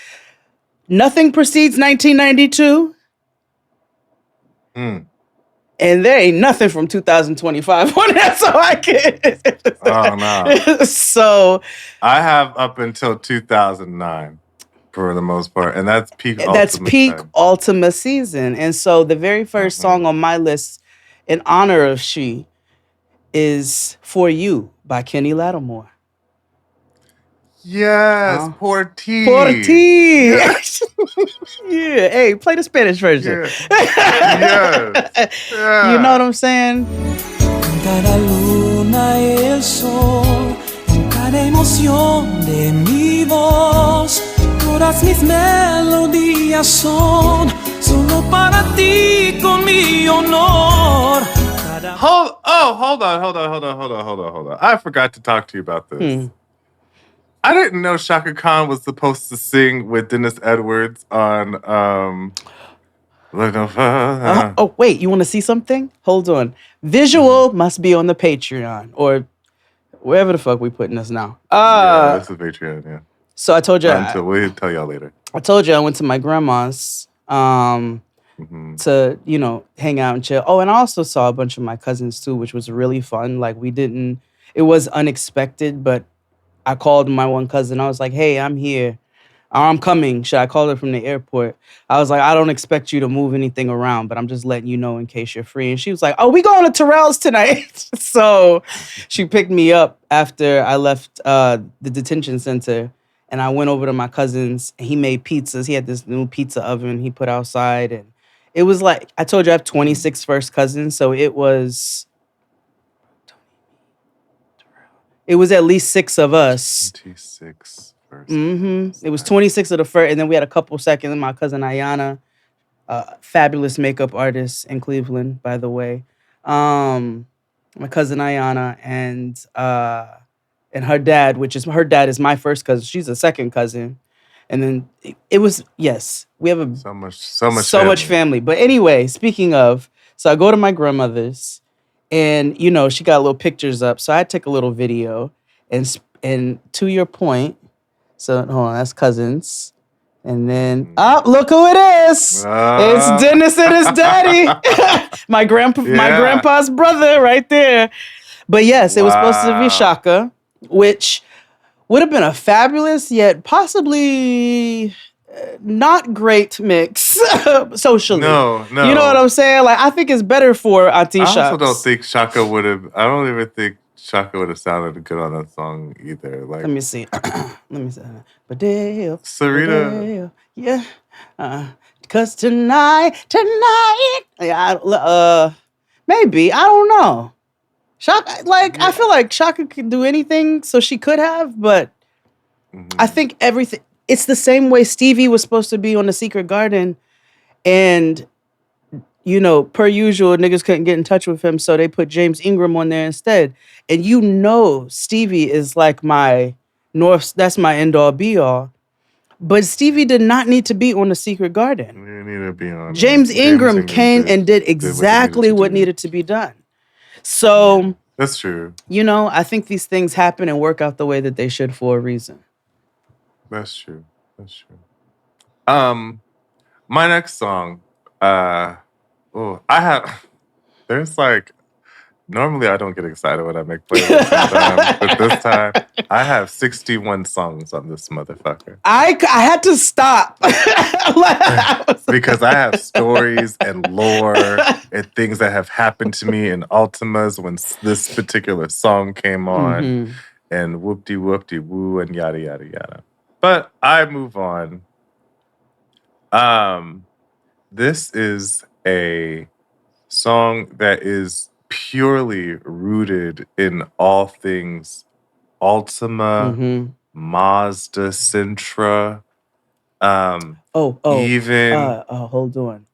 nothing precedes 1992. And there ain't nothing from 2025 on that, so I can. Oh, no. So. I have up until 2009 for the most part, and that's peak Ultima. That's peak Ultima season. And so the very first song on my list in honor of she is For You by Kenny Lattimore. Yes, Por Ti. Por Ti. Yes. Yeah, hey, play the Spanish version. Yes. You know what I'm saying? Cada luna y el sol, en cada emoción de mi voz, todas mis melodías son solo para ti con mi honor. Hold on. I forgot to talk to you about this. I didn't know Shaka Khan was supposed to sing with Dennis Edwards on Oh, wait, you want to see something? Hold on. Visual must be on the Patreon or wherever the fuck we putting this now. Yeah, that's the Patreon, yeah. So I told you. We'll tell y'all later. I told you I went to my grandma's to, hang out and chill. Oh, and I also saw a bunch of my cousins too, which was really fun. Like it was unexpected, but I called my one cousin. I was like, hey, I'm here. I'm coming. I called her from the airport. I was like, I don't expect you to move anything around, but I'm just letting you know in case you're free. And she was like, oh, we going to Terrell's tonight. So she picked me up after I left the detention center. And I went over to my cousin's and he made pizzas. He had this new pizza oven he put outside. And it was like, I told you I have 26 first cousins. So it was at least 6 of us. 26 first. It was 26 of the first, and then we had a couple seconds. My cousin Ayana, fabulous makeup artist in Cleveland, by the way. My cousin Ayana and her dad, her dad is my first cousin. She's a second cousin. And then it was, yes, we have so much family. But anyway, speaking of, so I go to my grandmother's and, she got little pictures up. So I took a little video and to your point, so hold on, that's cousins. And then, look who it is. It's Dennis and his daddy. my grandpa's brother right there. But yes, it was supposed to be Shaka, which would have been a fabulous yet possibly not great mix socially. No. You know what I'm saying? Like, I think it's better for Auntie Shaka. I also don't think Shaka would have, I don't even think Shaka would have sounded good on that song either. Like, let me see. Badeo, Sarita. Badeo, yeah. Cause tonight, maybe, I don't know. Shaka, I feel like Shaka could do anything, so she could have, but I think everything, it's the same way Stevie was supposed to be on The Secret Garden, and, per usual, niggas couldn't get in touch with him, so they put James Ingram on there instead. And Stevie is like my that's my end-all, be-all. But Stevie did not need to be on The Secret Garden. You need to be on. James Ingram came and did exactly what needed to be done. So that's true. I think these things happen and work out the way that they should for a reason. That's true. My next song, normally I don't get excited when I make playlists, but this time I have 61 songs on this motherfucker. I had to stop. Because I have stories and lore and things that have happened to me in Ultimas when this particular song came on, and whoop-de-whoop-de-woo and yada, yada, yada. But I move on. This is a song that is purely rooted in all things Altima, Mazda, Sintra. Hold on.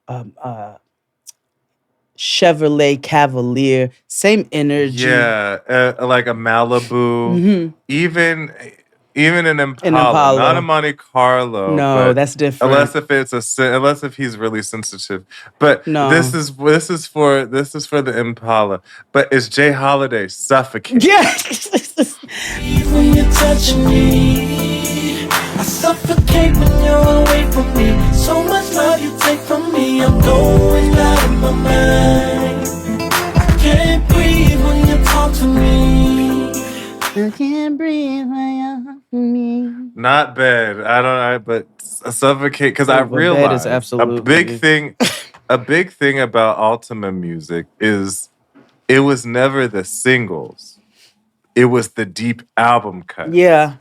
Chevrolet Cavalier, same energy. Yeah, like a Malibu, even an Impala, not a Monte Carlo. No, that's different. Unless if he's really sensitive. But no. this is for the Impala. But it's Jay Holiday, Suffocate. Yeah. When you touch me, I suffocate when you're away from me. So much love you take from me, I'm going out of my mind. I can't breathe when you talk to me. I can't breathe when you talk to me. Not bad. But Suffocate, because I realized a big thing about Ultima music is it was never the singles. It was the deep album cut. Yeah.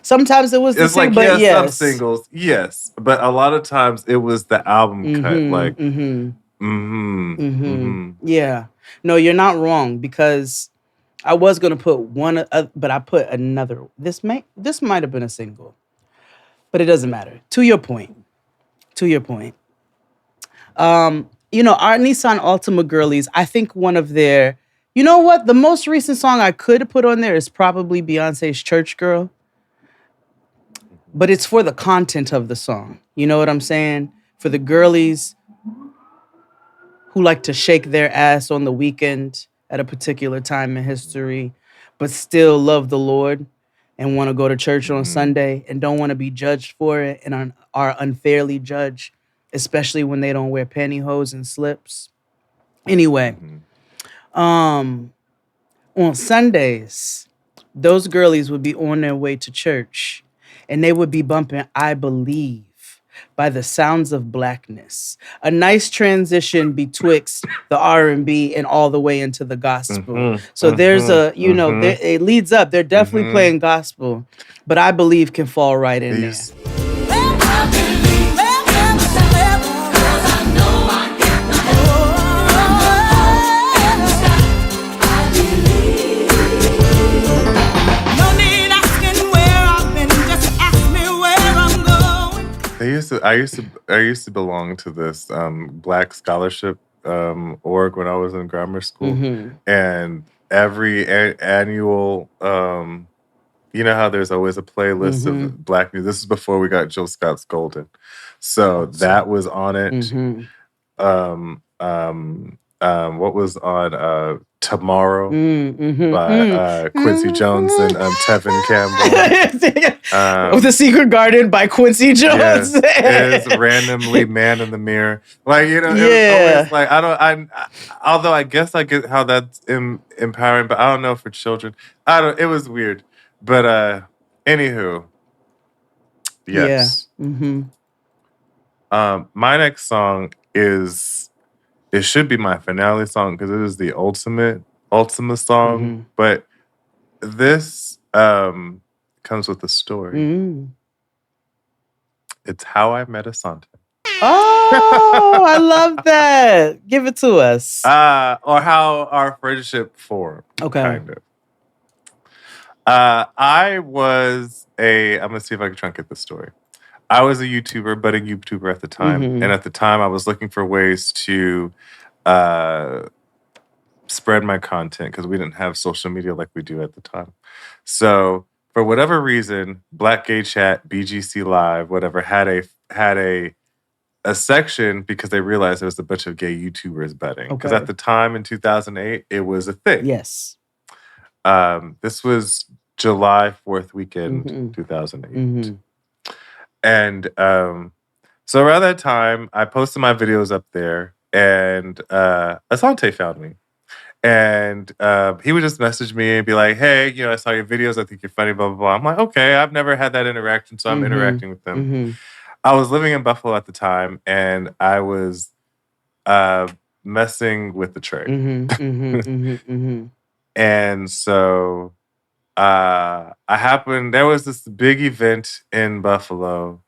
Sometimes it was the single, but yes. Some singles, yes. But a lot of times it was the album cut. Yeah. No, you're not wrong, because I was going to put one, but I put another. This might have been a single, but it doesn't matter. To your point. Our Nissan Altima girlies, I think one of their, you know what? The most recent song I could put on there is probably Beyonce's Church Girl. But it's for the content of the song. You know what I'm saying? For the girlies who like to shake their ass on the weekend at a particular time in history, but still love the Lord and want to go to church on Sunday and don't want to be judged for it and are unfairly judged especially when they don't wear pantyhose and slips. Anyway, on Sundays, those girlies would be on their way to church and they would be bumping I Believe by the Sounds of Blackness. A nice transition betwixt the R&B and all the way into the gospel. So there's it leads up. They're definitely playing gospel, but I Believe can fall right in there. I used to belong to this Black scholarship org when I was in grammar school, and every annual, you know how there's always a playlist of Black music. This is before we got Jill Scott's Golden, so that was on it. What was on Tomorrow by Quincy Jones and Tevin Campbell. The Secret Garden by Quincy Jones. Is randomly Man in the Mirror. Like, you know, it's always like, although I guess I get how that's empowering, but I don't know for children. It was weird. But anywho, yes. Yeah. My next song it should be my finale song because it is the ultimate song. But this comes with a story. It's How I Met Asante. Oh, I love that. Give it to us. Or how our friendship formed. Okay. Kind of. I'm going to see if I can try and get this story. I was a YouTuber, budding YouTuber at the time. And at the time, I was looking for ways to spread my content because we didn't have social media like we do at the time. So for whatever reason, Black Gay Chat, BGC Live, whatever, had a section because they realized there was a bunch of gay YouTubers budding. Because at the time in 2008, it was a thing. Yes. This was July 4th weekend, 2008. And so around that time, I posted my videos up there, and Asante found me. And he would just message me and be like, hey, you know, I saw your videos. I think you're funny, blah, blah, blah. I'm like, okay, I've never had that interaction, so I'm interacting with them. I was living in Buffalo at the time, and I was messing with the trade. And so there was this big event in Buffalo,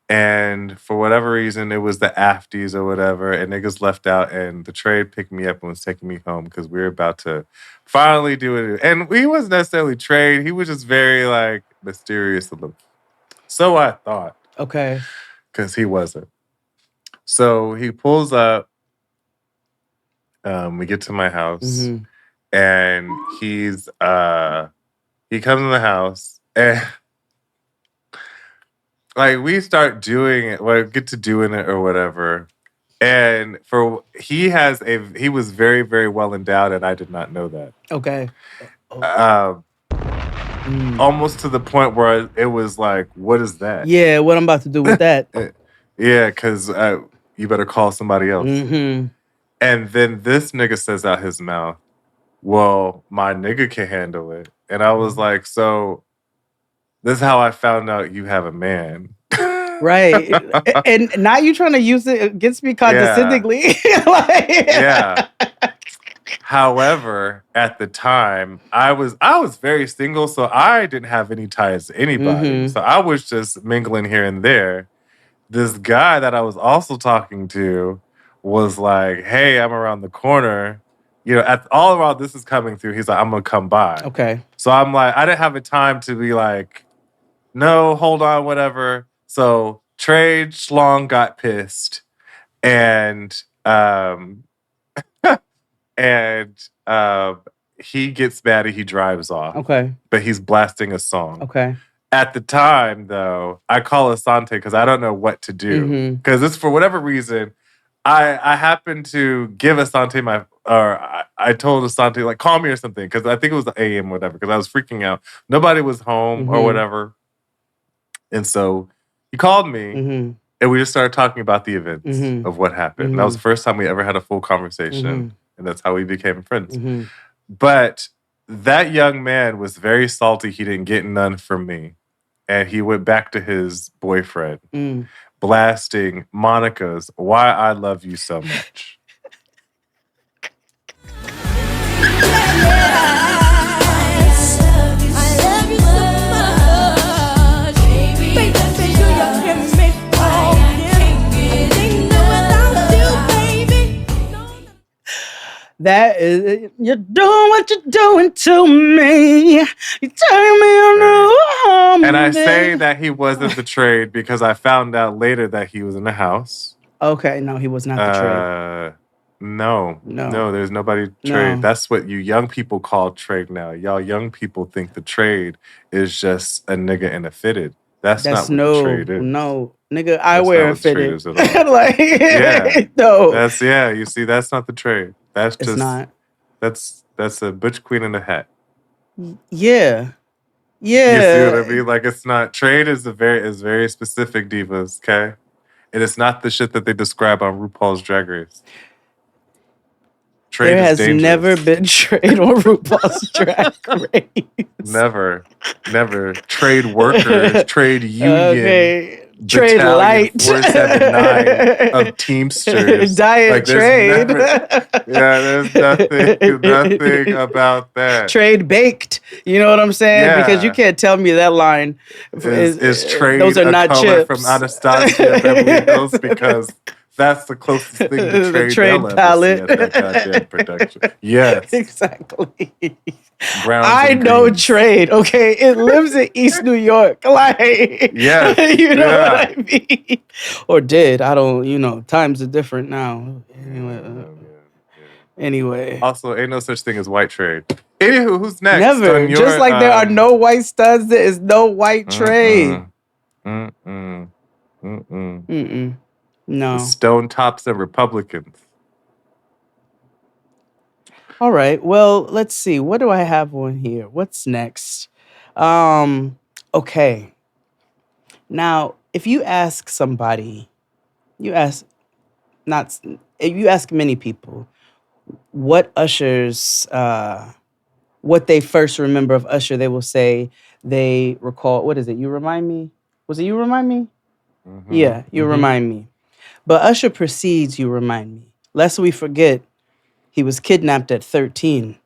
and for whatever reason, it was the afties or whatever, and niggas left out, and the trade picked me up and was taking me home because we were about to finally do it. And he wasn't necessarily trade. He was just very, like, mysterious. So I thought. Okay. Because he wasn't. So he pulls up. We get to my house, and he comes in the house, and like we start doing it, get to doing it or whatever. And he was very, very well endowed, and I did not know that. Okay. Almost to the point where it was like, what is that? Yeah, what I'm about to do with that? Yeah, because you better call somebody else. And then this nigga says out his mouth, well, my nigga can handle it. And I was like, so this is how I found out you have a man. Right. And now you're trying to use it against me condescendingly. Yeah. However, at the time, I was very single, so I didn't have any ties to anybody. So I was just mingling here and there. This guy that I was also talking to was like, hey, I'm around the corner. You know, all around this is coming through. He's like, I'm going to come by. Okay. So I'm like, I didn't have a time to be like, no, hold on, whatever. So Trade Schlong got pissed. And he gets mad and he drives off. Okay. But he's blasting a song. Okay. At the time, though, I call Asante because I don't know what to do. Because it's for whatever reason, I happened to give Asante I told Asante, like, call me or something. Because I think it was the AM or whatever. Because I was freaking out. Nobody was home or whatever. And so he called me. And we just started talking about the events of what happened. And that was the first time we ever had a full conversation. And that's how we became friends. But that young man was very salty. He didn't get none from me. And he went back to his boyfriend, blasting Monica's Why I Love You So Much. That is, you're doing what you're doing to me. You turn me on. And I say that he wasn't the trade because I found out later that he was in the house. Okay, no, he was not the trade. No, there's nobody trade. No. That's what you young people call trade now. Y'all young people think the trade is just a nigga in a fitted. That's not what the trade is. No, nigga, I wear a fitted. Like, yeah, no. You see, that's not the trade. That's just it's not. That's a butch queen in a hat. Yeah. You see what I mean? Like, it's not trade is very specific, divas. Okay, and it's not the shit that they describe on RuPaul's Drag Race. Trade there is has dangerous. never been trade on RuPaul's Drag Race. Never. Trade workers, trade union. Okay. Trade light. 479 of Teamsters. Diet trade. There's nothing about that. Trade baked. You know what I'm saying? Yeah. Because you can't tell me that line Is trade those are a not color chips. from Anastasia Beverly Hills? Because that's the closest thing to The trade trade they'll ever palette. see at that goddamn production. Yes. Exactly. Browns I and know greens. trade, okay? It lives in East New York. Like, Yes, you know yeah. what I mean? Or did. I don't, times are different now. Anyway. Also, ain't no such thing as white trade. Anywho, who's next? Never. On your, Just like there are no white studs, there is no white trade. No. The Stone Tops and Republicans. All right. Well, let's see. What do I have on here? What's next? Okay. Now, if you ask somebody, if you ask many people what Usher's, what they first remember of Usher, they will say they recall, what is it? You Remind Me? Was it You Remind Me? Yeah, You Remind Me. But Usher precedes You Remind Me. Lest we forget, he was kidnapped at 13.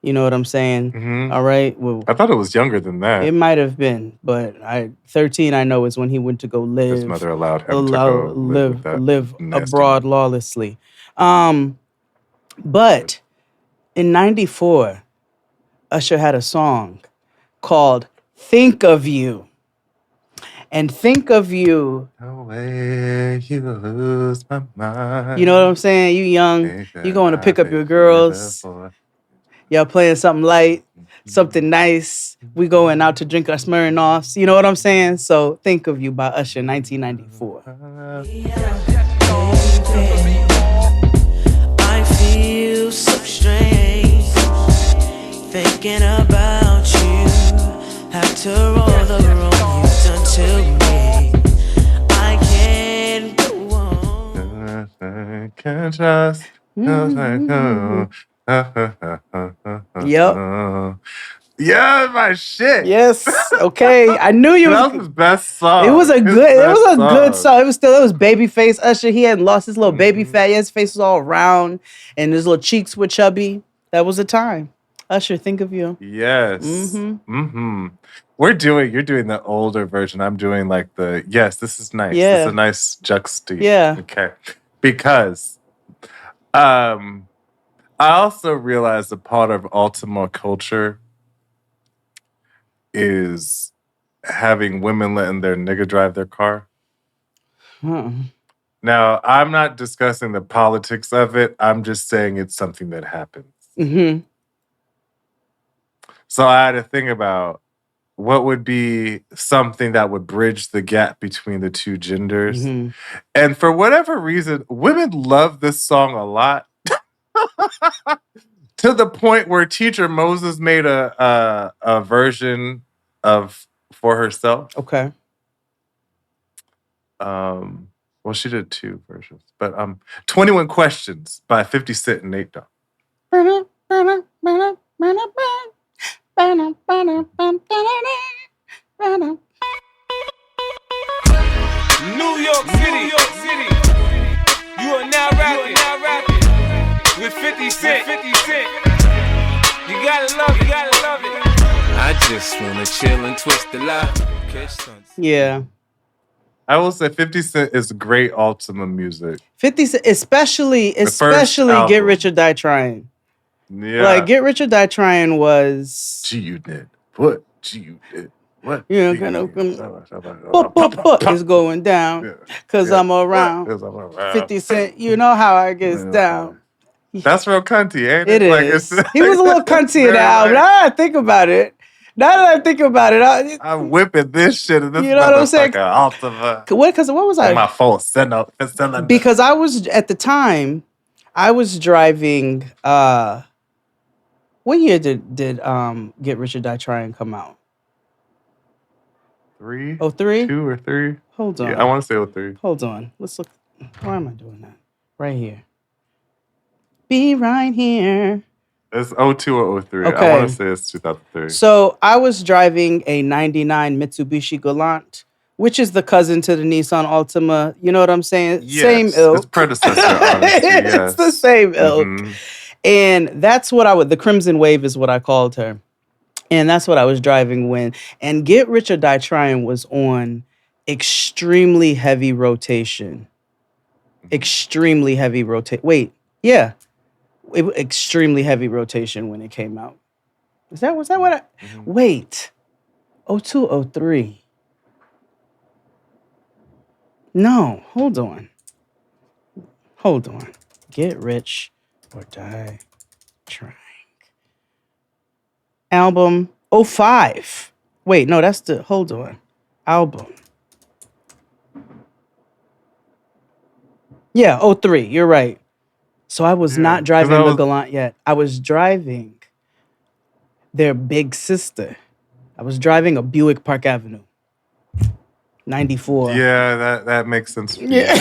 You know what I'm saying? All right. Well, I thought it was younger than that. it might have been, but 13 I know is when he went to go live. His mother allowed him to go live with that live nasty abroad lawlessly. But in 94, Usher had a song called "Think of You." And "Think of You." No way you lose my mind. You know what I'm saying? You young, you going to pick up your girls. Y'all playing something light, something nice. We going out to drink our Smirnoffs. You know what I'm saying? So "Think of You" by Usher, 1994. I feel so strange thinking about you after all the wrong you've done to me. I can't go on. I can't trust. Yep. Yeah, my shit. Yes. Okay. I knew you. That was his best song. It was a His good. It best was a good song. It was Babyface Usher. He hadn't lost his little baby fat. Yeah, his face was all round, and his little cheeks were chubby. That was a time. Usher, "Think of You." Yes. You're doing the older version. I'm doing like yes, this is nice. Yeah. This is a nice juxtaposition. Yeah. Okay. Because I also realized a part of Baltimore culture is having women letting their nigga drive their car. Now, I'm not discussing the politics of it. I'm just saying it's something that happens. So I had to think about what would be something that would bridge the gap between the two genders. And for whatever reason, women love this song a lot. To the point where Teacher Moses made a version for herself. Okay. Well, she did 2 versions. But 21 Questions by 50 Cent and Nate Dogg. New York City. You are now rapping with 50 Cent. You gotta love it. I just wanna chill and twist the lie. Yeah. I will say 50 Cent is great Ultima music. 50 Cent, especially Get Rich or Die Trying. Yeah. Like, Get Rich or Die Trying was... You did. What? You did. What? You know, kind of... is going down because I'm around. 50 Cent, you know how I gets down. That's real cunty, ain't it? It like, is. He was a little cunty in the album. Now that I think about it, I'm whipping this shit. And this you know what I'm saying? Ultima. Because what was I? My phone. Because I was, at the time, I was driving... what year did Get Rich or Die Trying come out? 3? 03? 2 or 3? Hold on. Yeah, I want to say 03. Hold on. Let's look. Why am I doing that? Right here. Be right here. It's 02 or 03. Okay. I want to say it's 2003. So I was driving a 99 Mitsubishi Galant, which is the cousin to the Nissan Altima. You know what I'm saying? Yes, same ilk. It's predecessor, honestly. It's the same ilk. Mm-hmm. And that's what the Crimson Wave is what I called her. And that's what I was driving when. And Get Rich or Die Trying was on extremely heavy rotation. Extremely heavy rotation. Wait, yeah. Extremely heavy rotation when it came out. Was that what I... Mm-hmm. Wait. 02, 03. No, hold on. Get Rich or Die Trying. Album 05. Wait, no, that's the... Hold on. Album. Yeah, 03. You're right. So I was not driving the Galant yet. I was driving their big sister. I was driving a Buick Park Avenue. 94. Yeah, that makes sense for yeah.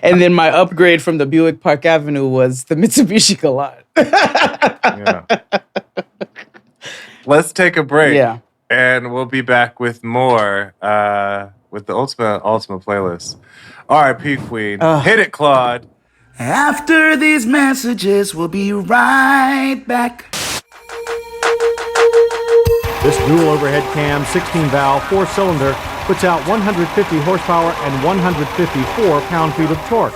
And then my upgrade from the Buick Park Avenue was the Mitsubishi Galant. Yeah. Let's take a break. Yeah. And we'll be back with more with the Ultima playlist. R.I.P. Queen. Hit it, Claude. After these messages, we'll be right back. This dual overhead cam, 16-valve, 4-cylinder, puts out 150 horsepower and 154 pound-feet of torque.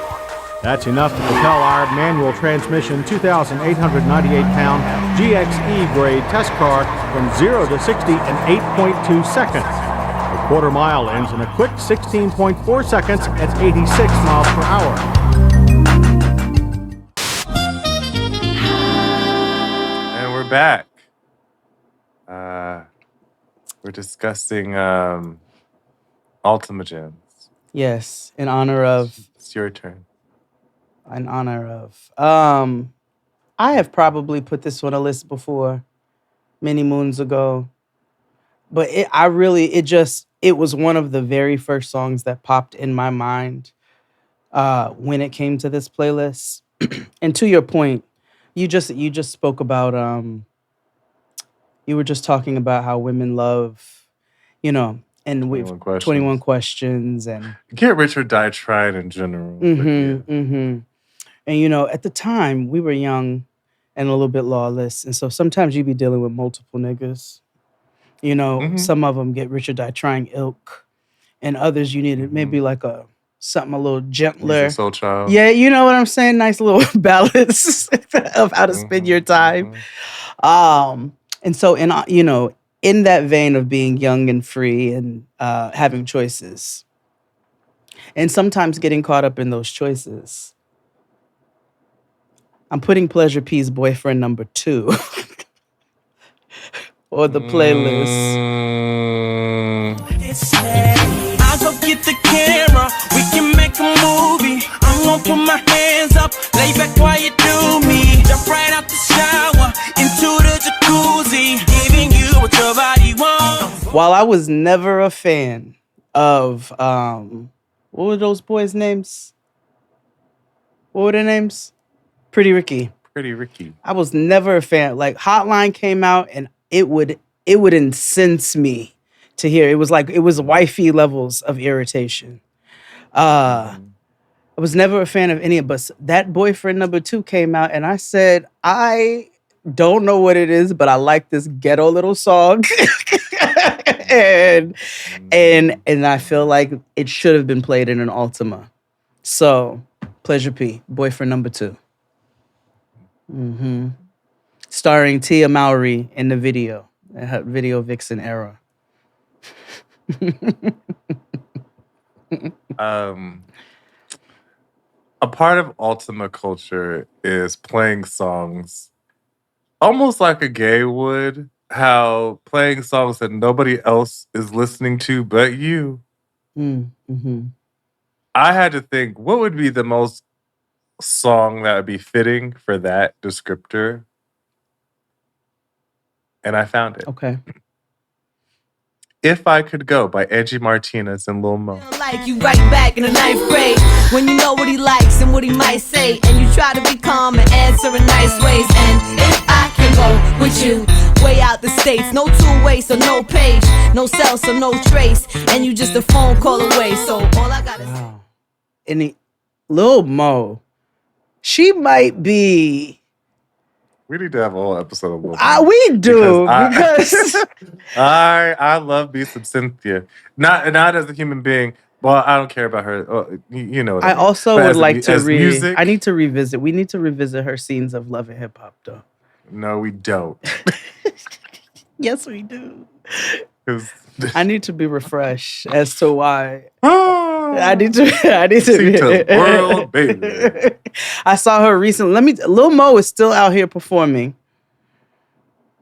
That's enough to propel our manual transmission 2,898-pound GXE grade test car from 0 to 60 in 8.2 seconds. A quarter mile ends in a quick 16.4 seconds at 86 miles per hour. And we're back. We're discussing Ultima Gems. Yes, in honor of... It's your turn. In honor of... I have probably put this on a list before, many moons ago. But it was one of the very first songs that popped in my mind when it came to this playlist. And to your point, you just spoke about... you were just talking about how women love, and with 21 questions and Get Rich or Die Trying in general. And at the time we were young and a little bit lawless, and so sometimes you be dealing with multiple niggas. Some of them Get Rich or Die Trying ilk, and others you needed maybe like something a little gentler. Soul Child. Yeah, you know what I'm saying? Nice little ballads of how to spend your time. And so, in that vein of being young and free and having choices, and sometimes getting caught up in those choices, I'm putting Pleasure P's Boyfriend number 2 on the playlist. I'll go get the camera, we can make a movie. I'm gonna put my hands up, lay back while you do me. Jump right out the shower, into the jacuzzi, giving you what your body wants. While I was never a fan of what were those boys' names? What were their names? Pretty Ricky. Pretty Ricky. I was never a fan. Like Hotline came out and it would incense me to hear. It was like it was wifey levels of irritation. I was never a fan of any of us. That Boyfriend Number 2 came out and I said, I don't know what it is, but I like this ghetto little song. and I feel like it should have been played in an Ultima. So, Pleasure P, Boyfriend Number 2. Starring Tia Mowry in the video, her video vixen era. A part of Ultima culture is playing songs almost like a gay would, how playing songs that nobody else is listening to but you. I had to think, what would be the most song that would be fitting for that descriptor? And I found it. Okay. If I Could Go by Angie Martinez and Lil Mo. Like you right back in the 9th grade when you know what he likes and what he might say, and you try to be calm and answer in nice ways. And if I can go with you way out the states, no two-way, so no page, no cell, so no trace, and you just a phone call away. So all I got is And Lil Mo, she might be. We need to have a whole episode of Lil Mo. We do because I love me some Cynthia. Not as a human being. Well, I don't care about her. You know what I mean. also But would as like to music. I need to revisit. We need to revisit her scenes of Love and Hip Hop, though. No, we don't. Yes, we do. 'Cause I need to be refreshed as to why. Oh, I need to. sing to the world, baby. I saw her recently. Lil Mo is still out here performing.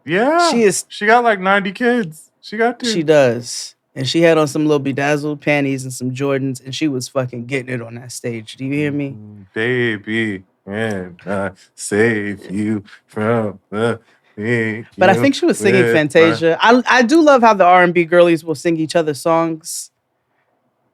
Yeah, She is. She got like 90 kids. She got to. She does. And she had on some little bedazzled panties and some Jordans, and she was fucking getting it on that stage. Do you hear me? Baby, and I save you from the thing. But I think she was singing Fantasia. I do love how the R&B girlies will sing each other's songs.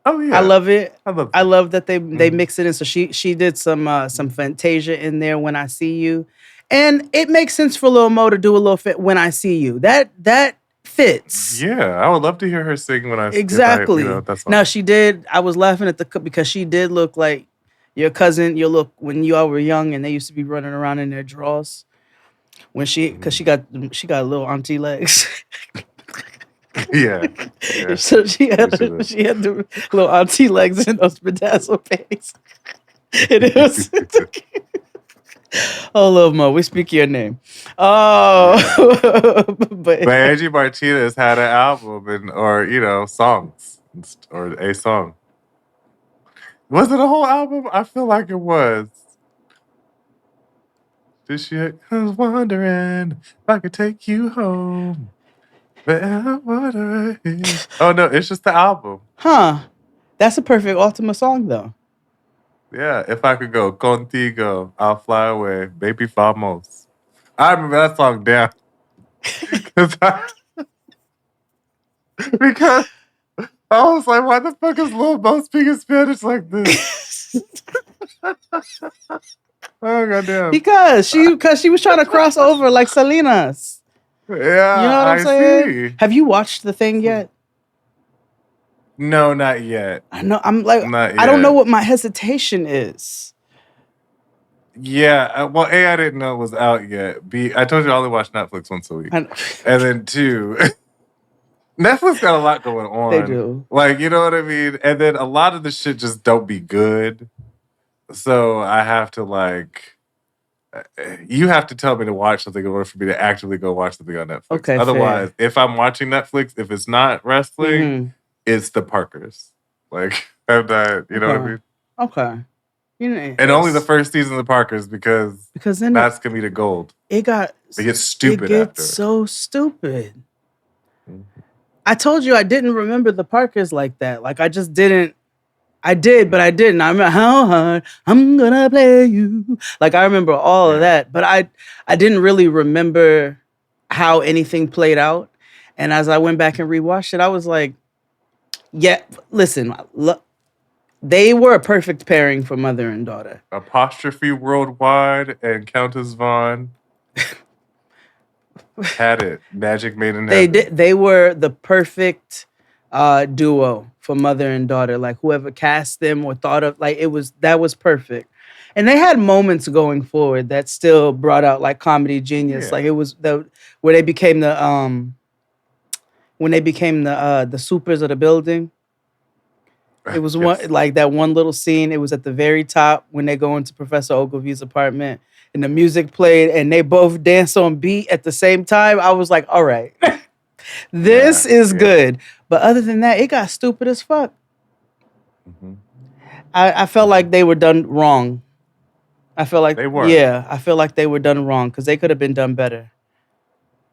Oh yeah, I love it. I love that they mix it in. So she did some Fantasia in there, When I See You, and it makes sense for Lil Mo to do a little fit When I See You. That fits. Yeah, I would love to hear her sing when I Exactly. That's Now she did. I was laughing at because she did look like your cousin. You look when you all were young and they used to be running around in their drawers. Because she got little auntie legs. yeah. So she had the little auntie legs in those bedazzled panties. It was. Oh, Lil Mo, we speak your name. Oh, but Angie Martinez had an album or songs or a song. Was it a whole album? I feel like it was. Did she? I was wondering if I could take you home. But I'm wondering. Oh no, it's just the album. Huh? That's a perfect Ultima song, though. Yeah, if I could go contigo, I'll fly away, baby vamos. I remember that song down. Because I was like, why the fuck is Lil Mo speaking Spanish like this? Oh goddamn! Because she was trying to cross over like Selena's. Yeah, You know what I'm saying? see. Have you watched the thing yet? No, not yet. I know. I'm like, Not I don't know yet. what my hesitation is. Yeah, well, A, I didn't know it was out yet. B, I told you I only watch Netflix once a week. I know. And then 2, Netflix got a lot going on. They do. Like, you know what I mean? And then a lot of the shit just don't be good. So I have to you have to tell me to watch something in order for me to actively go watch something on Netflix. Okay, Otherwise, fair. if I'm watching Netflix, if it's not wrestling, it's the Parkers. Like, I'm not, you know what I mean? Okay. And only the first season of the Parkers because then that's comedic gold. It got They get stupid It gets after. so stupid. I told you I didn't remember the Parkers like that. Like I just didn't. I did, but I didn't. I remember how hard I'm gonna play you. Like I remember all of that, but I didn't really remember how anything played out. And as I went back and rewatched it, I was like, Yeah, listen, they were a perfect pairing for mother and daughter. Apostrophe Worldwide and Countess Vaughn had it. Magic made in heaven. They were the perfect duo for mother and daughter. Like whoever cast them or thought of that was perfect. And they had moments going forward that still brought out like comedy genius. Yeah. Like it was where they became the supers of the building. It was one like that one little scene. It was at the very top when they go into Professor Ogilvy's apartment and the music played and they both dance on beat at the same time. I was like, all right, this is good. But other than that, it got stupid as fuck. Mm-hmm. I felt like they were done wrong. I feel like they were. Yeah, I feel like they were done wrong because they could have been done better.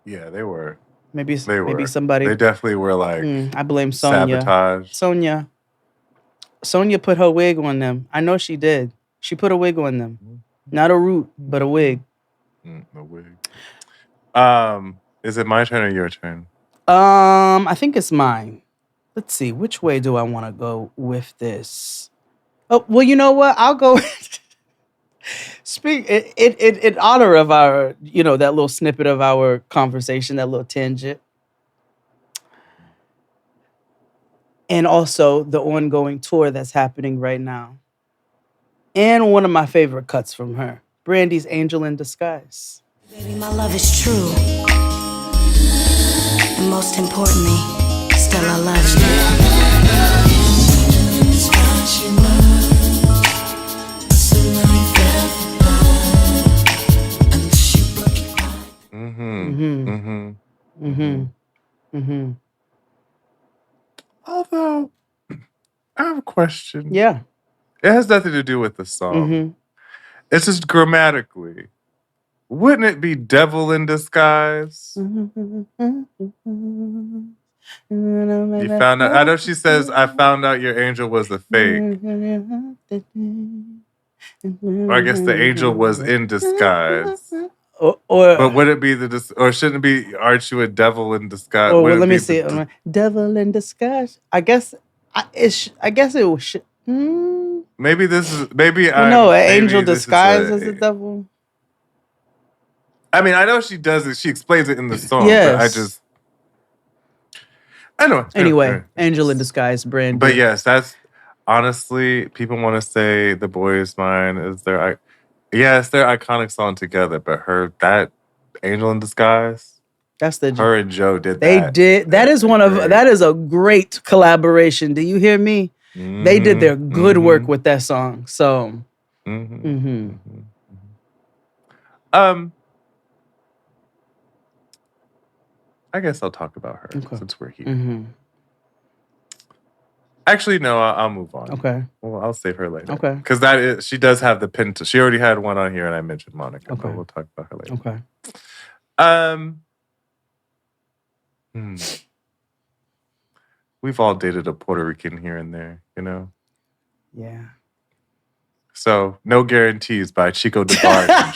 Yeah, they were. Maybe They somebody. They definitely were like I blame Sonya. sabotage. Sonya put her wig on them. I know she did. She put a wig on them. Not a root, but a wig. A wig. Is it my turn or your turn? I think it's mine. Let's see. Which way do I want to go with this? Oh, well, you know what? I'll go. Speak in honor of our, that little snippet of our conversation, that little tangent. And also the ongoing tour that's happening right now. And one of my favorite cuts from her, Brandy's Angel in Disguise. Baby, my love is true. And most importantly, still I love you. Although, I have a question. Yeah. It has nothing to do with the song. It's just grammatically. Wouldn't it be devil in disguise? You found out. I know she says, I found out your angel was a fake. Or I guess the angel was in disguise. Or but would it be or shouldn't it be, aren't you a devil in disguise? Or let me see. Devil in disguise. I guess it was. Maybe this is an angel disguised as a devil. I mean, I know she does it. She explains it in the song. Yes. But I know. Anyway, angel in disguise, Brandy. But yes, that's honestly, people want to say "The Boy Is Mine" is their. It's their iconic song together, but that Angel in Disguise. That's her and Joe did they that. did. That is that is a great collaboration. Do you hear me? They did their good work with that song. So I guess I'll talk about her since we're here. Actually, no, I'll move on. Okay. Well, I'll save her later. Okay. Because she does have the pin. She already had one on here, and I mentioned Monica. Okay. But we'll talk about her later. Okay. We've all dated a Puerto Rican here and there, you know? Yeah. So, No Guarantees by Chico DeBarge.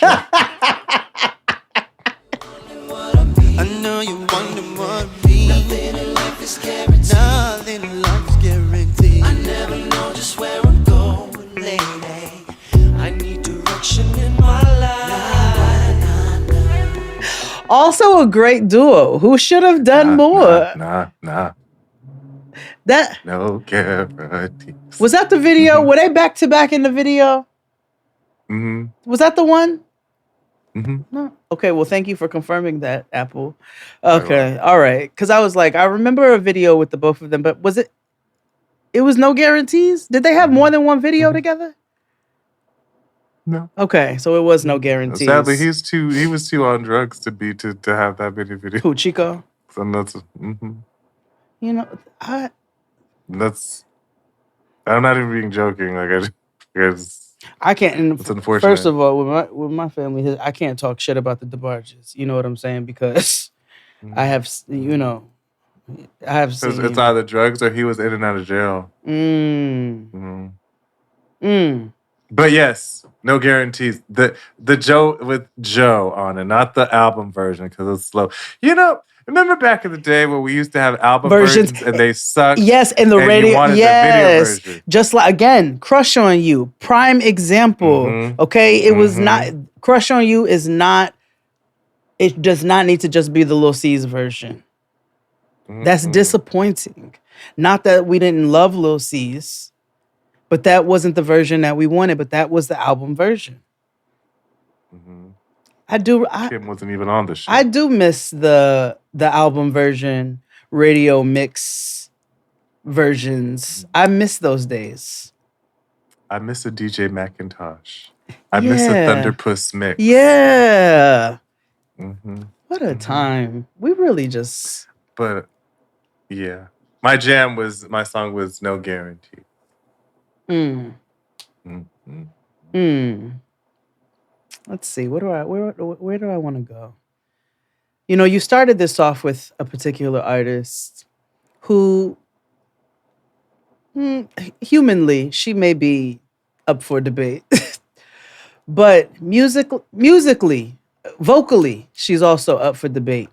I know you wonder what me. Nothing in life is guaranteed. Nothing in life is guaranteed. I never know just where I'm going, lady. I need direction in my life. Also a great duo. Who should have done more? Nah. That No guarantees. Was that the video? Were they back to back in the video? Was that the one? No. Okay, well, thank you for confirming that, Apple. Okay, all right. Because I was like, I remember a video with the both of them, but was it? It was No Guarantees? Did they have more than one video together? No. Okay, so it was No Guarantees. Sadly, he was too on drugs to have that many videos. Who, Chico? So that's You know, I'm not even being joking. Like I can't. It's unfortunate. First of all, with my family, I can't talk shit about the DeBarges. You know what I'm saying? Because I have seen. It's either drugs or he was in and out of jail. But yes, no guarantees. The Joe with Joe on it, not the album version because it's slow. Remember back in the day when we used to have album versions and they sucked? Yes, and the and you radio. wanted the video Yes, version. just like again, Crush on You, prime example. Okay, it was not Crush on You is not. It does not need to just be the Lil C's version. That's disappointing. Not that we didn't love Lil C's, but that wasn't the version that we wanted. But that was the album version. Kim wasn't even on the show. I do miss the album version, radio mix versions. I miss those days. I miss a DJ Macintosh. I miss a Thunderpuss mix. Yeah. What a time. We really just. But yeah, my song was No Guarantee. Let's see. Where do I want to go? You started this off with a particular artist who, humanly, she may be up for debate, but musically, vocally, she's also up for debate.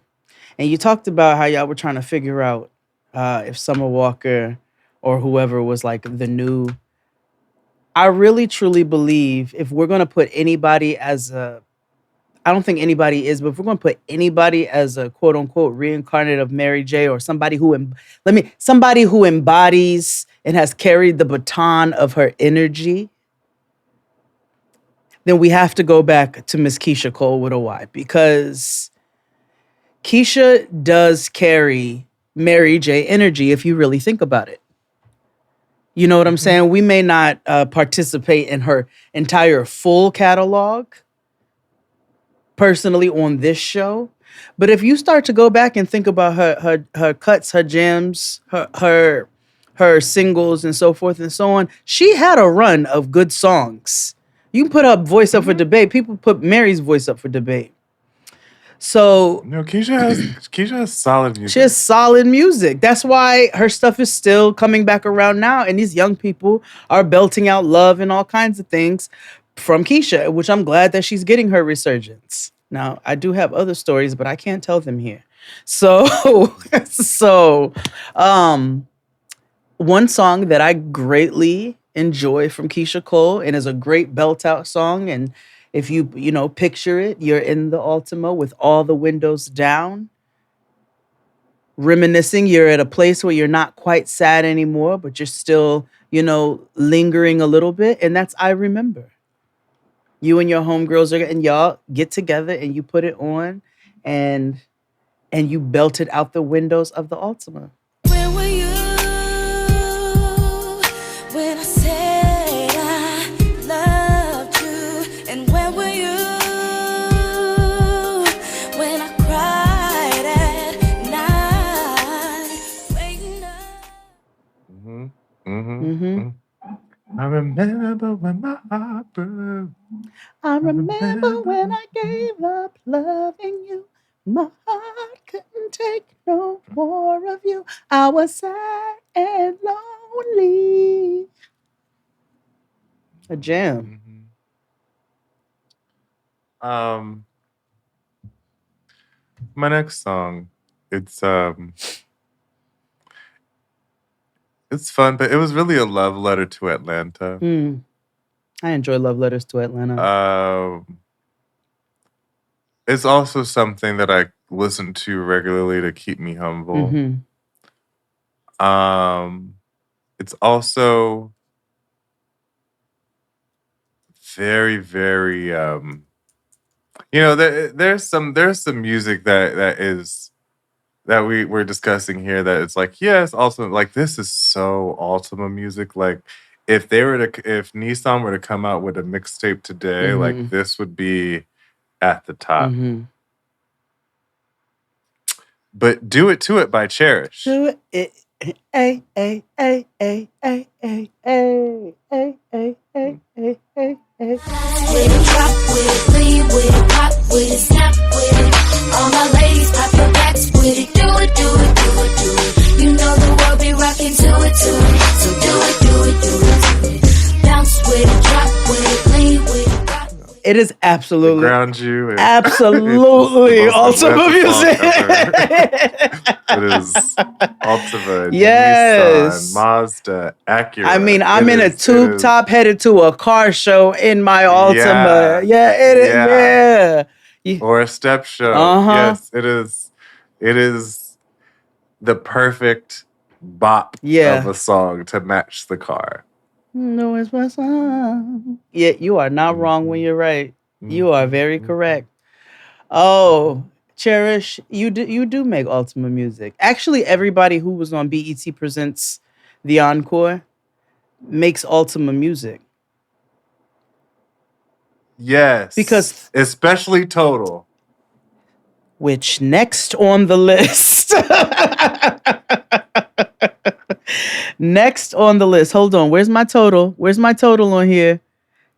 And you talked about how y'all were trying to figure out if Summer Walker or whoever was like the new. I really truly believe if we're going to put anybody as I don't think anybody is, but if we're going to put anybody as a quote unquote reincarnate of Mary J or somebody who embodies and has carried the baton of her energy, then we have to go back to Miss Keisha Cole with a Y, because Keisha does carry Mary J energy if you really think about it. You know what I'm saying? We may not participate in her entire full catalog personally on this show, but if you start to go back and think about her cuts, her jams, her singles, and so forth and so on, she had a run of good songs. You can put her voice up for debate. People put Mary's voice up for debate. So Keisha has solid music. She has solid music. That's why her stuff is still coming back around now, and these young people are belting out love and all kinds of things from Keisha, which I'm glad that she's getting her resurgence. Now, I do have other stories, but I can't tell them here. So, one song that I greatly enjoy from Keisha Cole and is a great belt out song, and if you picture it, you're in the Altima with all the windows down, reminiscing. You're at a place where you're not quite sad anymore, but you're still, lingering a little bit. And that's I Remember. You and your homegirls and y'all get together and you put it on and you belt it out the windows of the Altima. Where were you when I said I loved you? And where were you when I cried at night? I remember when my heart broke. I remember when I gave up loving you. My heart couldn't take no more of you. I was sad and lonely. A jam. My next song, it's fun, but it was really a love letter to Atlanta. I enjoy love letters to Atlanta. It's also something that I listen to regularly to keep me humble. It's also very, very there's some music that we were discussing here that it's like, yes, also like this is so Altima music. Like if Nissan were to come out with a mixtape today, like this would be at the top. But Do It To It by Cherish. Do it. Ay, ay, ay, ay, ay, ay, ay, ay, ay, ay, ay, ay, ay. With it, drop with it, bleed with it, pop with it, snap with it. All my ladies pop your backs with it. Do it, do it, do it, do it. You know the world be rocking to it, to it. So do it, do it, do it, do it. Bounce with it, drop with it. It is absolutely, ground you. And absolutely it's the Ultima most music. It is Ultima, Nissan, Yes. Mazda, Acura. I mean, I'm in a It tube is, top headed to a car show in my Ultima. yeah, Yeah, it is. yeah. Yeah. Or a step show. Uh-huh. Yes, it is. It is the perfect bop of Yeah. a song to match the car. No, it's my song. Yeah, you are not wrong when you're right. You are very correct. Oh, Cherish, you do make Ultima music. Actually, everybody who was on BET Presents the Encore makes Ultima music. Yes. Because especially Total. which next on the list. Next on the list. Hold on. Where's my total? Where's my total on here?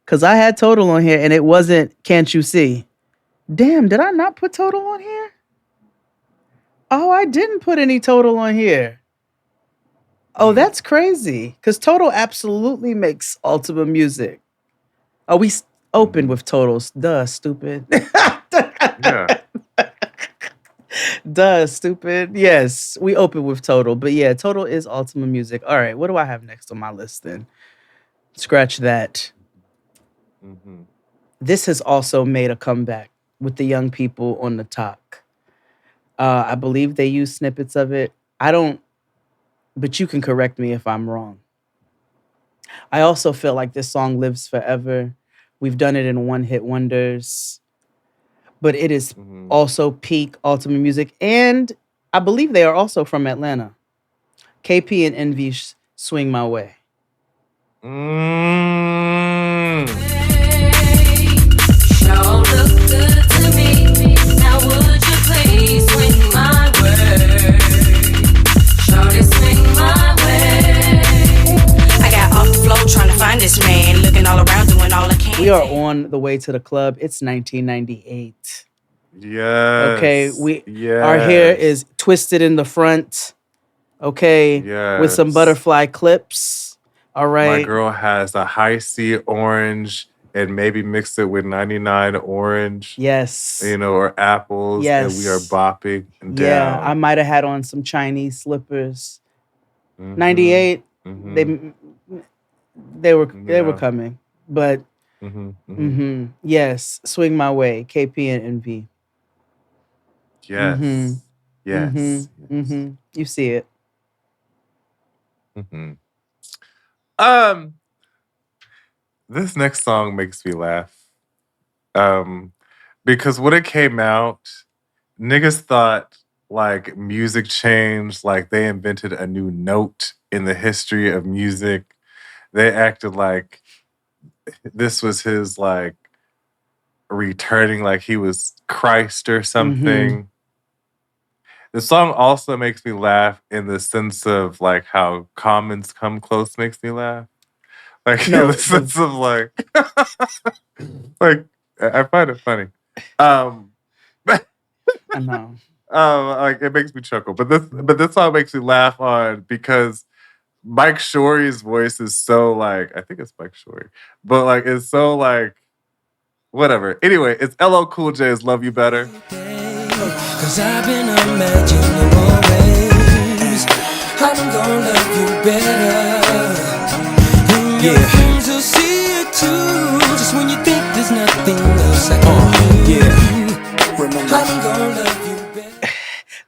Because I had total on here and it wasn't Can't You See? Damn, did I not put total on here? Oh, I didn't put any total on here. Oh, that's crazy. Because total absolutely makes Ultima music. Oh, we opened with totals. Duh, stupid. Yeah. Duh, stupid. Yes, we open with Total. But yeah, Total is Ultima music. All right, what do I have next on my list then? Scratch that. Mm-hmm. This has also made a comeback with the young people on the talk. I believe they use snippets of it. I don't, but you can correct me if I'm wrong. I also feel like this song lives forever. We've done it in one hit wonders, but it is also peak Ultimate music. And I believe they are also from Atlanta. KP and Envy Swing My Way. Sure look good to me. Now would you please swing my way? Shorty swing my way. I got off the floor trying to find this man, looking all around, doing all I can. We are on the way to the club. It's 1998. Yes. Okay, our hair is twisted in the front. Okay, with some Yes. butterfly clips. All right. My girl has a high C orange and maybe mix it with 99 orange. Yes. Or apples. Yes. And we are bopping Yeah, down. I might have had on some Chinese slippers. Mm-hmm. 98. Mm-hmm. They were coming, but Mm-hmm. yes, Swing My Way, KP and Envy. Yes. Mm-hmm. Yes. Mm-hmm. Mm-hmm. You see it. Mm-hmm. This next song makes me laugh. Because when it came out, niggas thought like music changed, like they invented a new note in the history of music. They acted like this was his like returning, like he was Christ or something. The song also makes me laugh in the sense of like how Common's Come Close makes me laugh. Like in the sense of like like I find it funny. I know. Like it makes me chuckle. But this song makes me laugh on because Mike Shore's voice is so like, I think it's Mike Shore, but like it's so like whatever. Anyway, it's LL Cool J's Love You Better. Cause I've been imagining more ways I'm gonna love you better. And your friends will see it too. Just when you think there's nothing else I can do. I'm gonna love you better.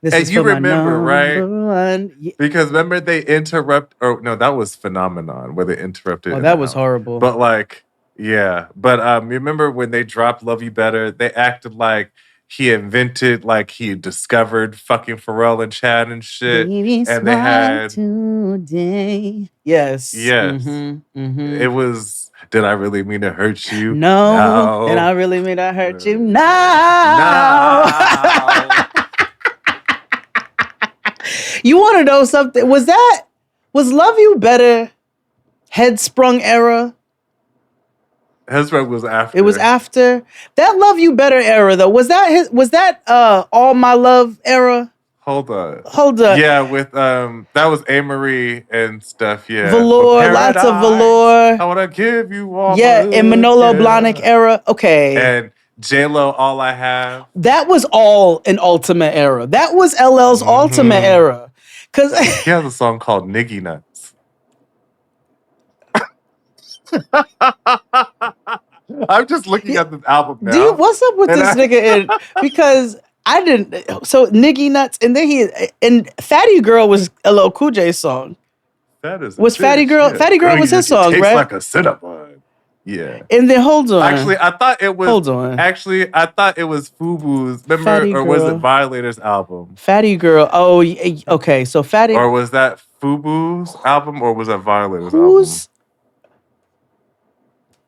And you remember, right? Because remember they that was Phenomenon where they interrupted. Oh, that was horrible. But like, yeah. But remember when they dropped Love You Better, they acted like he invented, like he discovered fucking Pharrell and Chad and shit. Baby, and they had today. Yes. Yes. It was, did I really mean to hurt you? No. And I really mean to hurt you now. You want to know something? Was Love You Better Headsprung era? Headsprung was after. It was after that Love You Better era though. Was that All My Love era? Hold on. Hold on. Yeah, with that was A. and stuff. Yeah, Velour, lots of velour. I wanna give you all. Yeah, my in Manolo yeah. Blahnik era. Okay. And J-Lo, All I Have. That was all an Ultimate era. That was LL's Ultimate era. Cause he has a song called Niggy Nuts. I'm just looking at this album now. What's up with this nigga? Because I didn't. So Niggy Nuts, and then and Fatty Girl was LL Cool J's song. That is Fatty Girl. Yeah. Fatty Girl was his song, tastes right? like a Cinnabon. Yeah. And then hold on. Actually, I thought it was. Hold on. Actually, I thought it was Fubu's. Remember, Fatty or was Girl. it Violators album? Fatty Girl. Oh, okay. So Fatty. Or was that Fubu's album, or was that Violators Who's?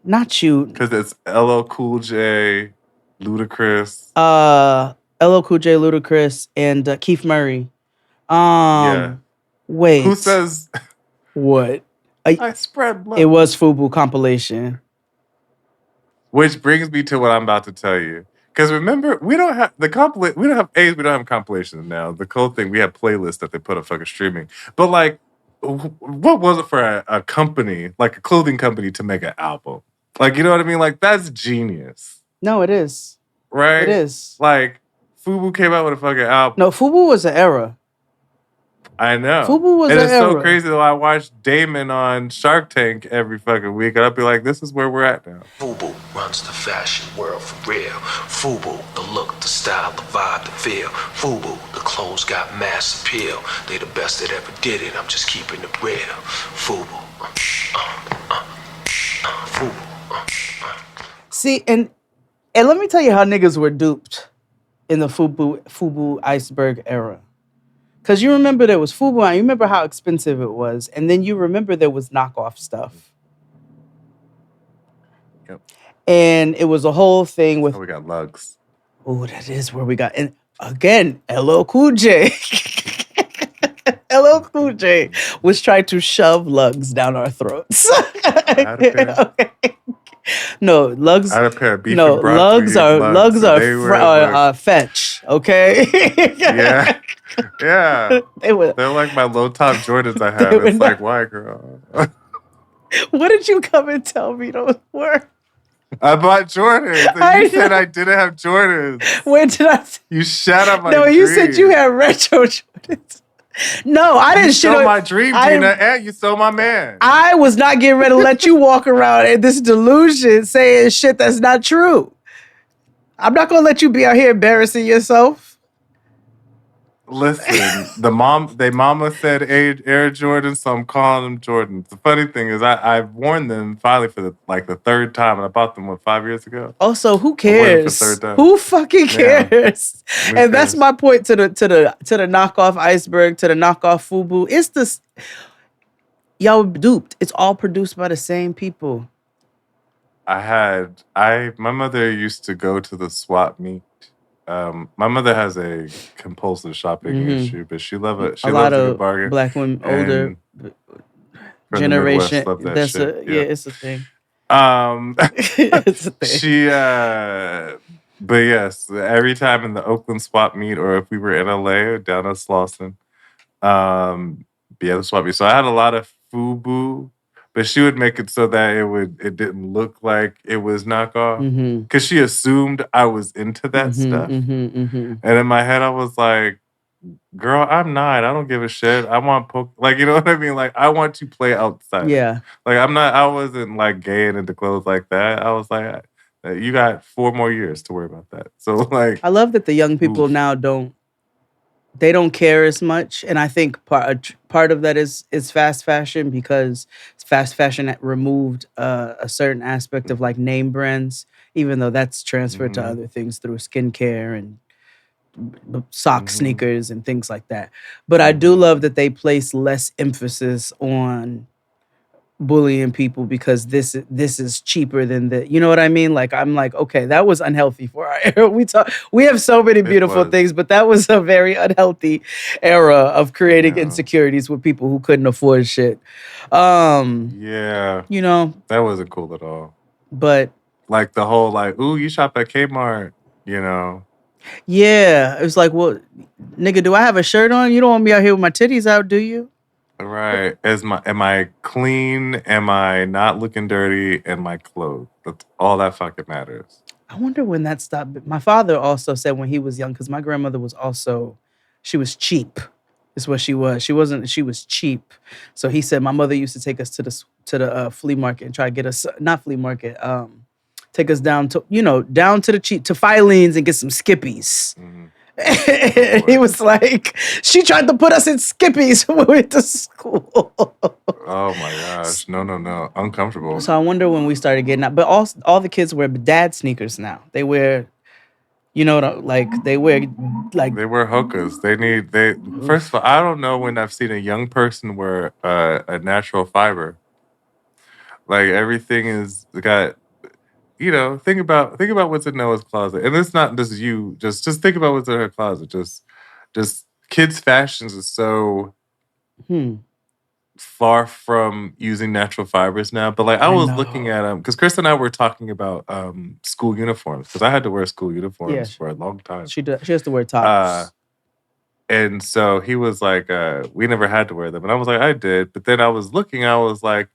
Not you. Because it's LL Cool J, Ludacris. LL Cool J, Ludacris, and Keith Murray. Yeah. Wait. Who says? What? I spread love. It was Fubu compilation. Which brings me to what I'm about to tell you. Because remember, we don't have we don't have compilations now. The cool thing, we have playlists that they put on fucking streaming. But like, what was it for a company, like a clothing company, to make an album? Like, you know what I mean? Like, that's genius. No, it is. Right? It is. Like, Fubu came out with a fucking album. No, Fubu was an era. I know. Fubu was and an it's era. so crazy though. I watch Damon on Shark Tank every fucking week, and I'll be like, this is where we're at now. Fubu runs the fashion world for real. Fubu, the look, the style, the vibe, the feel. Fubu, the clothes got mass appeal. They the best that ever did it. I'm just keeping it real. Fubu. Fubu. See, and let me tell you how niggas were duped in the Fubu iceberg era. Because you remember there was Fubu, and you remember how expensive it was, and then you remember there was knockoff stuff. Yep. And it was a whole thing with... Oh, we got lugs. Oh, that is where we got... And again, LL Cool J. LL Cool J was trying to shove lugs down our throats. Okay. No, lugs. I had a pair of beef no, and broccoli lugs are fetch. Okay. Yeah. Yeah. They're like my low top Jordans I have. It's like, why, girl? What did you come and tell me those were? I bought Jordans. And you said I didn't have Jordans. When did I? You shut up my No, dream. you said you had retro Jordans. No, I didn't. You stole my dream, Gina, and you stole my man. I was not getting ready to let you walk around in this delusion saying shit that's not true. I'm not gonna let you be out here embarrassing yourself. Listen, mama said Air Jordan, so I'm calling them Jordans. The funny thing is, I've worn them finally for the third time, and I bought them 5 years ago. Also, who cares? Who fucking cares? Yeah. And that's my point to the knockoff iceberg, to the knockoff Fubu. It's this y'all duped. It's all produced by the same people. My mother used to go to the swap meet. My mother has a compulsive shopping issue, but she loves a good bargain. Black women, older generation. That's it's a thing. It's a thing. But yes, every time in the Oakland swap meet, or if we were in LA or down in Slauson, be at the swap meet. So I had a lot of Fubu. But she would make it so that it didn't look like it was knockoff. Because she assumed I was into that stuff. And in my head, I was like, girl, I'm 9. I don't give a shit. I want like, you know what I mean? Like, I want to play outside. Yeah. Like, I wasn't like gay and into clothes like that. I was like, you got 4 more years to worry about that. So like, I love that the young people now don't care as much, and I think part of that is fast fashion, because fast fashion removed a certain aspect of like name brands, even though that's transferred to other things through skincare and socks, sneakers, and things like that. But I do love that they place less emphasis on bullying people because this is cheaper than the, you know what I mean? Like, I'm like, okay, that was unhealthy for our era. We have so many beautiful things, but that was a very unhealthy era of creating insecurities with people who couldn't afford shit. Yeah. You know, that wasn't cool at all. But like the whole like, ooh, you shop at Kmart, you know. Yeah, it was like, well, nigga, do I have a shirt on? You don't want me out here with my titties out, do you? Right. Am I clean? Am I not looking dirty? Am I clothed? That's all that fucking matters. I wonder when that stopped. My father also said when he was young, because my grandmother was also, she was cheap. Is what she was. She was cheap. So he said my mother used to take us to the flea market and try to get us, not flea market, take us down to, down to the cheap, to Filene's and get some Skippies. He was like, she tried to put us in Skippies when we went to school. Oh my gosh. No. Uncomfortable. So I wonder when we started getting out. But all the kids wear dad sneakers now. They wear, they wear like. They wear hokas. First of all, I don't know when I've seen a young person wear a natural fiber. Like everything is got, think about what's in Noah's closet. And it's not just you, just think about what's in her closet. Just kids' fashions is so far from using natural fibers now. But like I was looking at them because Chris and I were talking about school uniforms because I had to wear school uniforms for a long time. She has to wear tops. And so he was like, we never had to wear them. And I was like, I did. But then I was looking, I was like,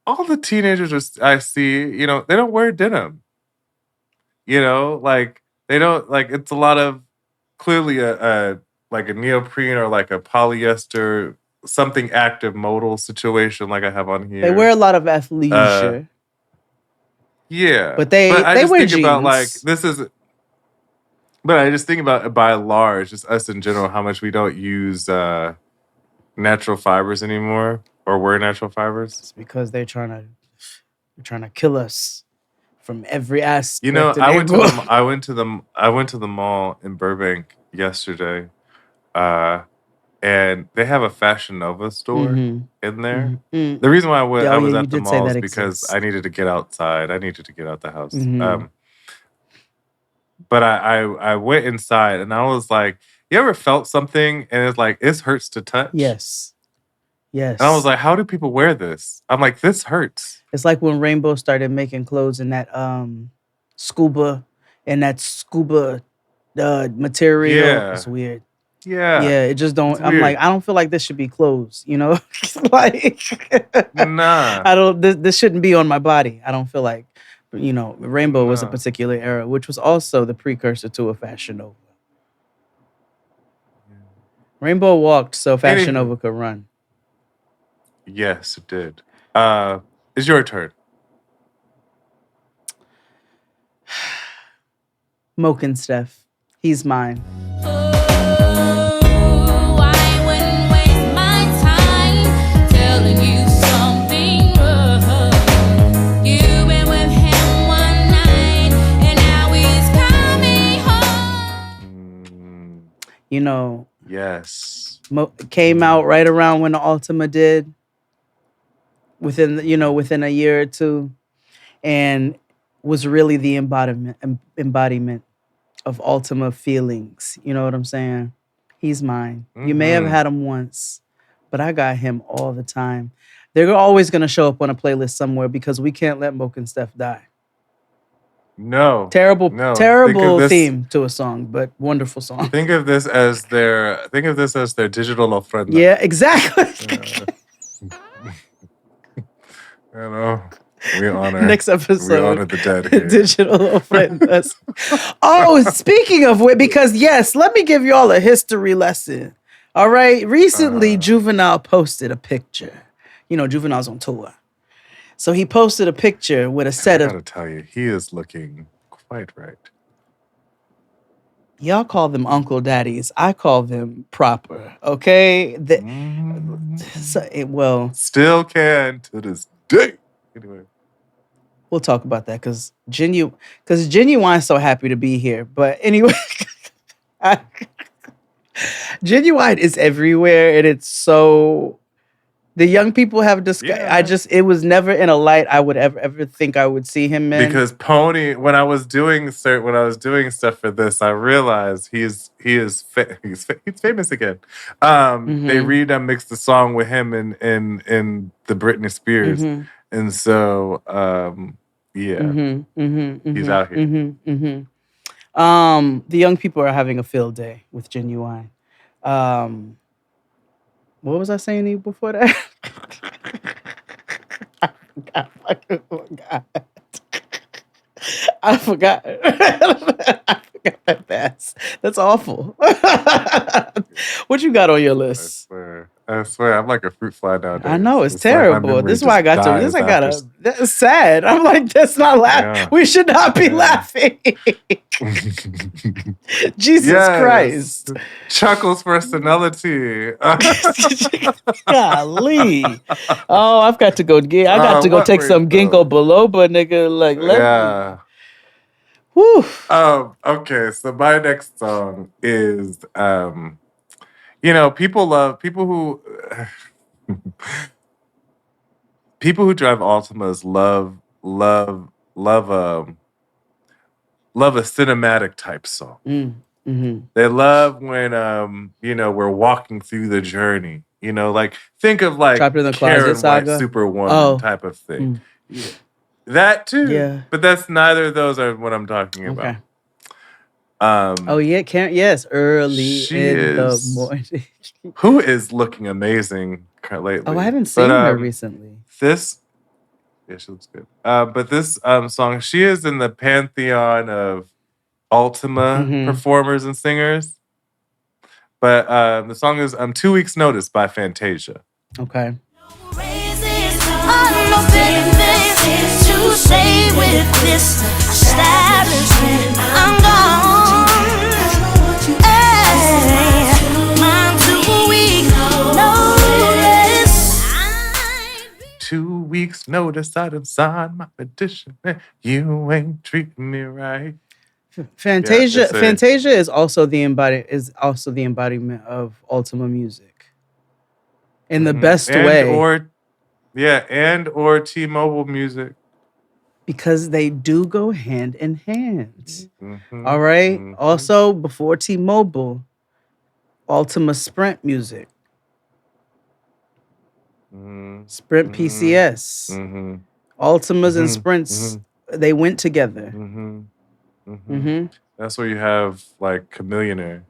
all the teenagers I see, they don't wear denim. Like they don't, like it's a lot of clearly a like a neoprene or like a polyester, something active modal situation like I have on here. They wear a lot of athleisure. Yeah. But they just wear think jeans. about like But I just think about by and large, just us in general, how much we don't use natural fibers anymore or wear natural fibers. It's because they're trying to kill us from every aspect. I went to the mall in Burbank yesterday, and they have a Fashion Nova store in there. The reason why I was at the mall is because I needed to get outside. I needed to get out the house. But I went inside and I was like, you ever felt something and it's like, this hurts to touch? Yes. And I was like, how do people wear this? I'm like, this hurts. It's like when Rainbow started making clothes in that scuba material. Yeah. It's weird. Yeah. Yeah, it just don't. It's I'm weird. like, I don't feel like this should be clothes, like Nah. I don't. This shouldn't be on my body. I don't feel like, Rainbow was a particular era, which was also the precursor to a Fashion Nova. Rainbow walked so Fashion Nova could run. Yes, it did. It's your turn. Moke and Steph. He's mine. Yes. Came out right around when the Ultima did. Within a year or two, and was really the embodiment of Ultima feelings. You know what I'm saying? He's mine. You may have had him once, but I got him all the time. They're always gonna show up on a playlist somewhere because we can't let Moke and Steph die. No. Terrible this, theme to a song, but wonderful song. Think of this as their digital ofrenda. Yeah, exactly. We honor next episode. We honor the dead here. Digital ofrendas. Oh, speaking of which, because yes, let me give you all a history lesson. All right. Recently, Juvenile posted a picture. Juvenile's on tour. So he posted a picture with a set of. I gotta tell you, he is looking quite right. Y'all call them uncle daddies. I call them proper. Okay. Still can to this day. Anyway. We'll talk about that because Genuine's so happy to be here. But anyway, Genuine is everywhere, and it's so. The young people have discussed. It was never in a light I would ever think I would see him in. Because Pony, when I was doing stuff for this, I realized he's famous again. They remixed the song with him in the Britney Spears, and so he's out here. The young people are having a field day with Genuine. Um, what was I saying to you before that? I forgot. I forgot. I forgot that fast. That's awful. What you got on your list? I swear, I'm like a fruit fly nowadays. I know it's like my terrible. memory This is why I just got to. This dies I after gotta. That's sad. I'm like, that's not laugh. Yeah. We should not be laughing. Jesus Christ. Chuckles personality. Golly. Oh, I've got to go get. I got to go what take were some ginkgo biloba, nigga. Like, let me. Yeah. Whew. Okay, so my next song is people who drive Altimas love a cinematic type song. They love when we're walking through the journey. Like think of like Trapped in the Karen Closet White saga? Superwoman type of thing. Yeah. That too. Yeah. But that's neither of those are what I'm talking about. Oh yeah, Karen. Yes, early She in the is morning. who is looking amazing lately. Oh, I haven't seen her recently. Yeah, she looks good. But this song, she is in the pantheon of Ultima performers and singers. But the song is 2 Weeks Notice by Fantasia. Okay. To say with this establishment, I'm gone. Hey, my 2 week notice. 2 weeks notice, I done signed my petition. You ain't treating me right. Fantasia. Fantasia is also the embodiment of Ultima music in the best way. Or T-Mobile music. Because they do go hand in hand. All right. Also, before T-Mobile, Ultima Sprint music. Sprint PCS. Ultimas and Sprints, they went together. That's where you have like Chameleonaire.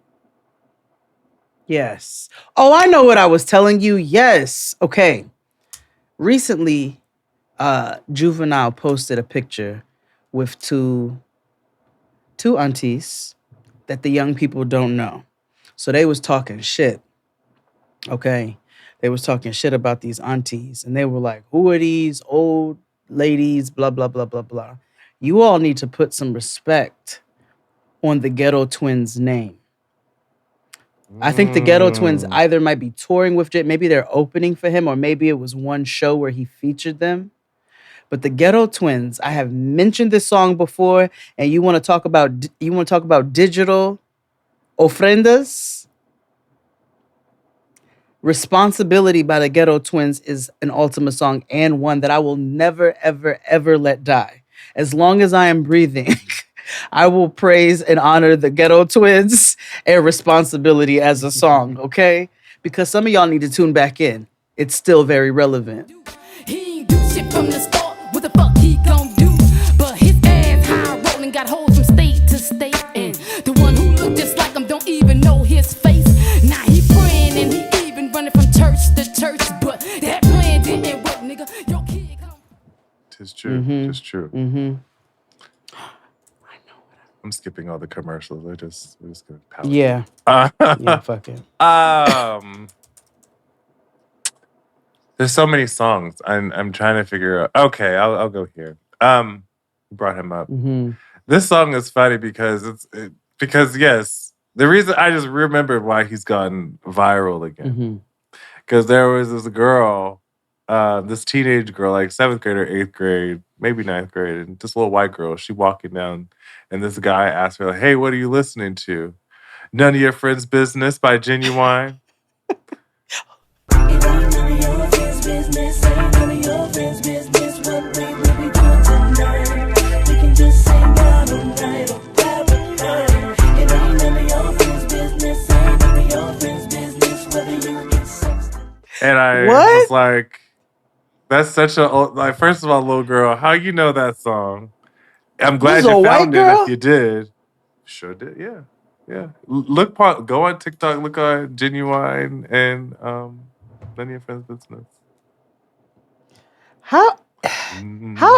Yes. Oh, I know what I was telling you. Yes. Okay. Recently, Juvenile posted a picture with two aunties that the young people don't know. So they was talking shit. Okay. They was talking shit about these aunties. And they were like, who are these old ladies? Blah, blah, blah, blah, blah. You all need to put some respect on the Ghetto Twins name. I think the Ghetto Twins either might be touring with Jay, maybe they're opening for him, or maybe it was one show where he featured them. But the Ghetto Twins, I have mentioned this song before, and you want to talk about digital ofrendas? Responsibility by the Ghetto Twins is an Ultima song, and one that I will never, ever, ever let die. As long as I am breathing, I will praise and honor the Ghetto Twins and Responsibility as a song, okay? Because some of y'all need to tune back in. It's still very relevant. He ain't do shit from the start. What the fuck he gon' do? But his ass high rolling, got hoes from state to state. And the one who look just like him don't even know his face. Now he praying and he even running from church to church. But that plan didn't work, nigga. Your kid come. Tis true. Tis true. I'm skipping all the commercials. We're just gonna power. Yeah. Yeah, fuck it. There's so many songs. I'm trying to figure out. Okay, I'll go here. Brought him up. This song is funny because yes, the reason I just remembered why he's gone viral again. Because there was this girl, this teenage girl, like 7th grade or 8th grade, maybe 9th grade, and this little white girl, she walking down, and this guy asked her, like, hey, what are you listening to? None of Your Friends' Business by Genuine. And I was like, that's such a, like, first of all, little girl, how you know that song? I'm glad you found it if you did. Sure did. Yeah. Yeah. Go on TikTok, look on Genuine and none of your friends' business. How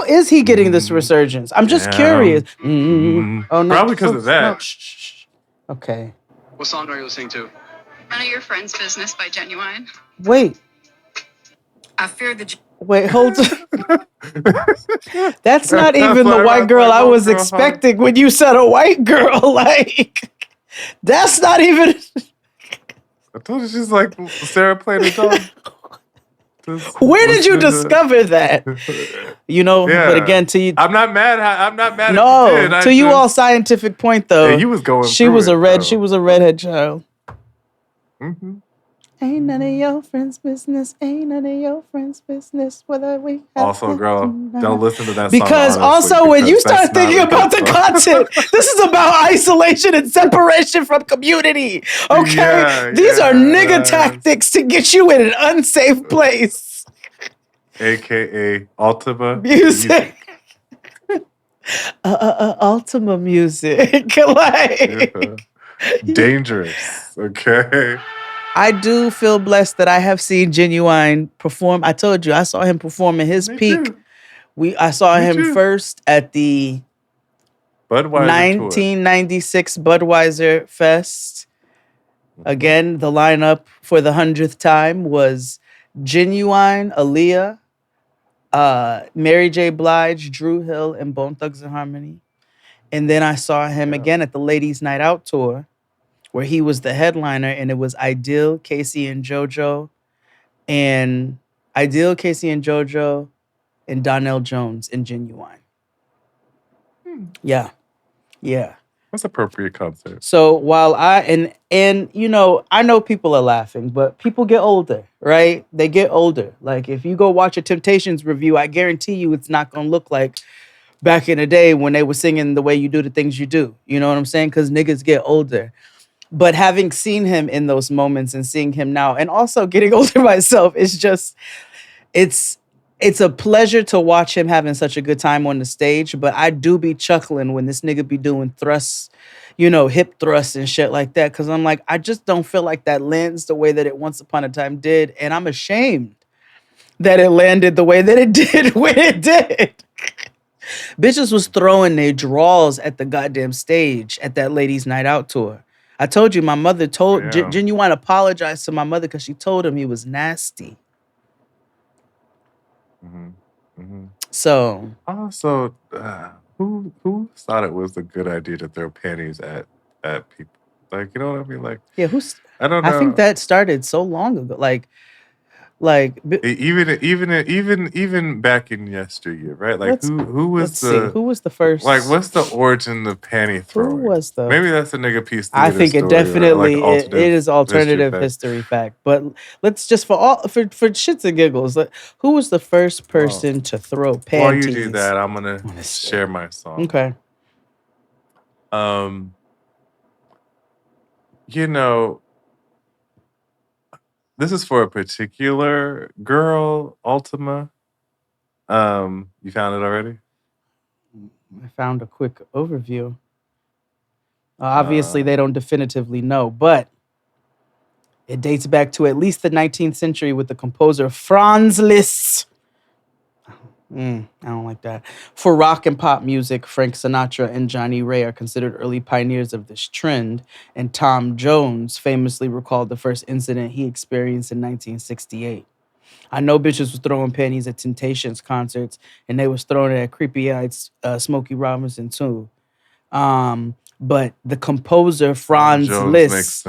is he getting this resurgence? I'm just curious. Oh no! Probably because of that. No. Shh. Okay. What song are you listening to? None of your friends' business by Genuine. Wait. I fear the. Wait. Hold on. That's not even the white girl I was expecting when you said a white girl. Like, that's not even. I told you she's like Sarah playing a dog. Where did you discover that? You know, but again, to you, I'm not mad. I'm not mad. No, if you did. to you all scientific point though. Yeah, you was going. She was a redhead child. Mm-hmm. Ain't none of your friends' business. Ain't none of your friends' business. Whether we also, girl, don't listen to that because song. Honestly, also, when you start thinking about the content, this is about isolation and separation from community. Okay, these are nigga tactics to get you in an unsafe place. AKA Ultima music. Ultima music, like dangerous. Okay. I do feel blessed that I have seen Genuine perform. I told you I saw him perform at his peak. I saw him first at the Budweiser 1996 Budweiser Fest. Again, the lineup for the 100th time was Genuine, Aaliyah, Mary J. Blige, Drew Hill, and Bone Thugs and Harmony. And then I saw him again at the Ladies Night Out tour, where he was the headliner, and it was Ideal, Casey and JoJo, and Donnell Jones and Genuine. Yeah. That's appropriate concert. So while and you know, I know people are laughing, but people get older, right? They get older. Like if you go watch a Temptations review, I guarantee you it's not gonna look like back in the day when they were singing the way you do the things you do. You know what I'm saying? Because niggas get older. But having seen him in those moments and seeing him now, and also getting older myself, it's a pleasure to watch him having such a good time on the stage. But I do be chuckling when this nigga be doing thrusts, you know, hip thrusts and shit like that. Cause I'm like, I just don't feel like that lands the way that it once upon a time did. And I'm ashamed that it landed the way that it did when it did. Bitches was throwing their draws at the goddamn stage at that Ladies Night Out tour. I told you, my mother told Genuine apologized to my mother because she told him he was nasty. So also, who thought it was a good idea to throw panties at people? Like, you know what I mean? Like, yeah, I don't know. I think that started so long ago. Even back in yesteryear, right? Like who was the first? Like, what's the origin of panty throwing? Who was the? Maybe that's a nigga piece. I think it definitely it is alternative history fact. But let's just for shits and giggles, who was the first person to throw panties? While you do that, I'm gonna share my song. Okay. You know, this is for a particular girl, Ultima. You found it already? I found a quick overview. Obviously, they don't definitively know, but it dates back to at least the 19th century with the composer Franz Liszt. I don't like that. For rock and pop music, Frank Sinatra and Johnny Ray are considered early pioneers of this trend, and Tom Jones famously recalled the first incident he experienced in 1968. I know bitches was throwing panties at Temptations concerts, and they was throwing it at creepy-eyed Smokey Robinson too. But the composer Franz Liszt,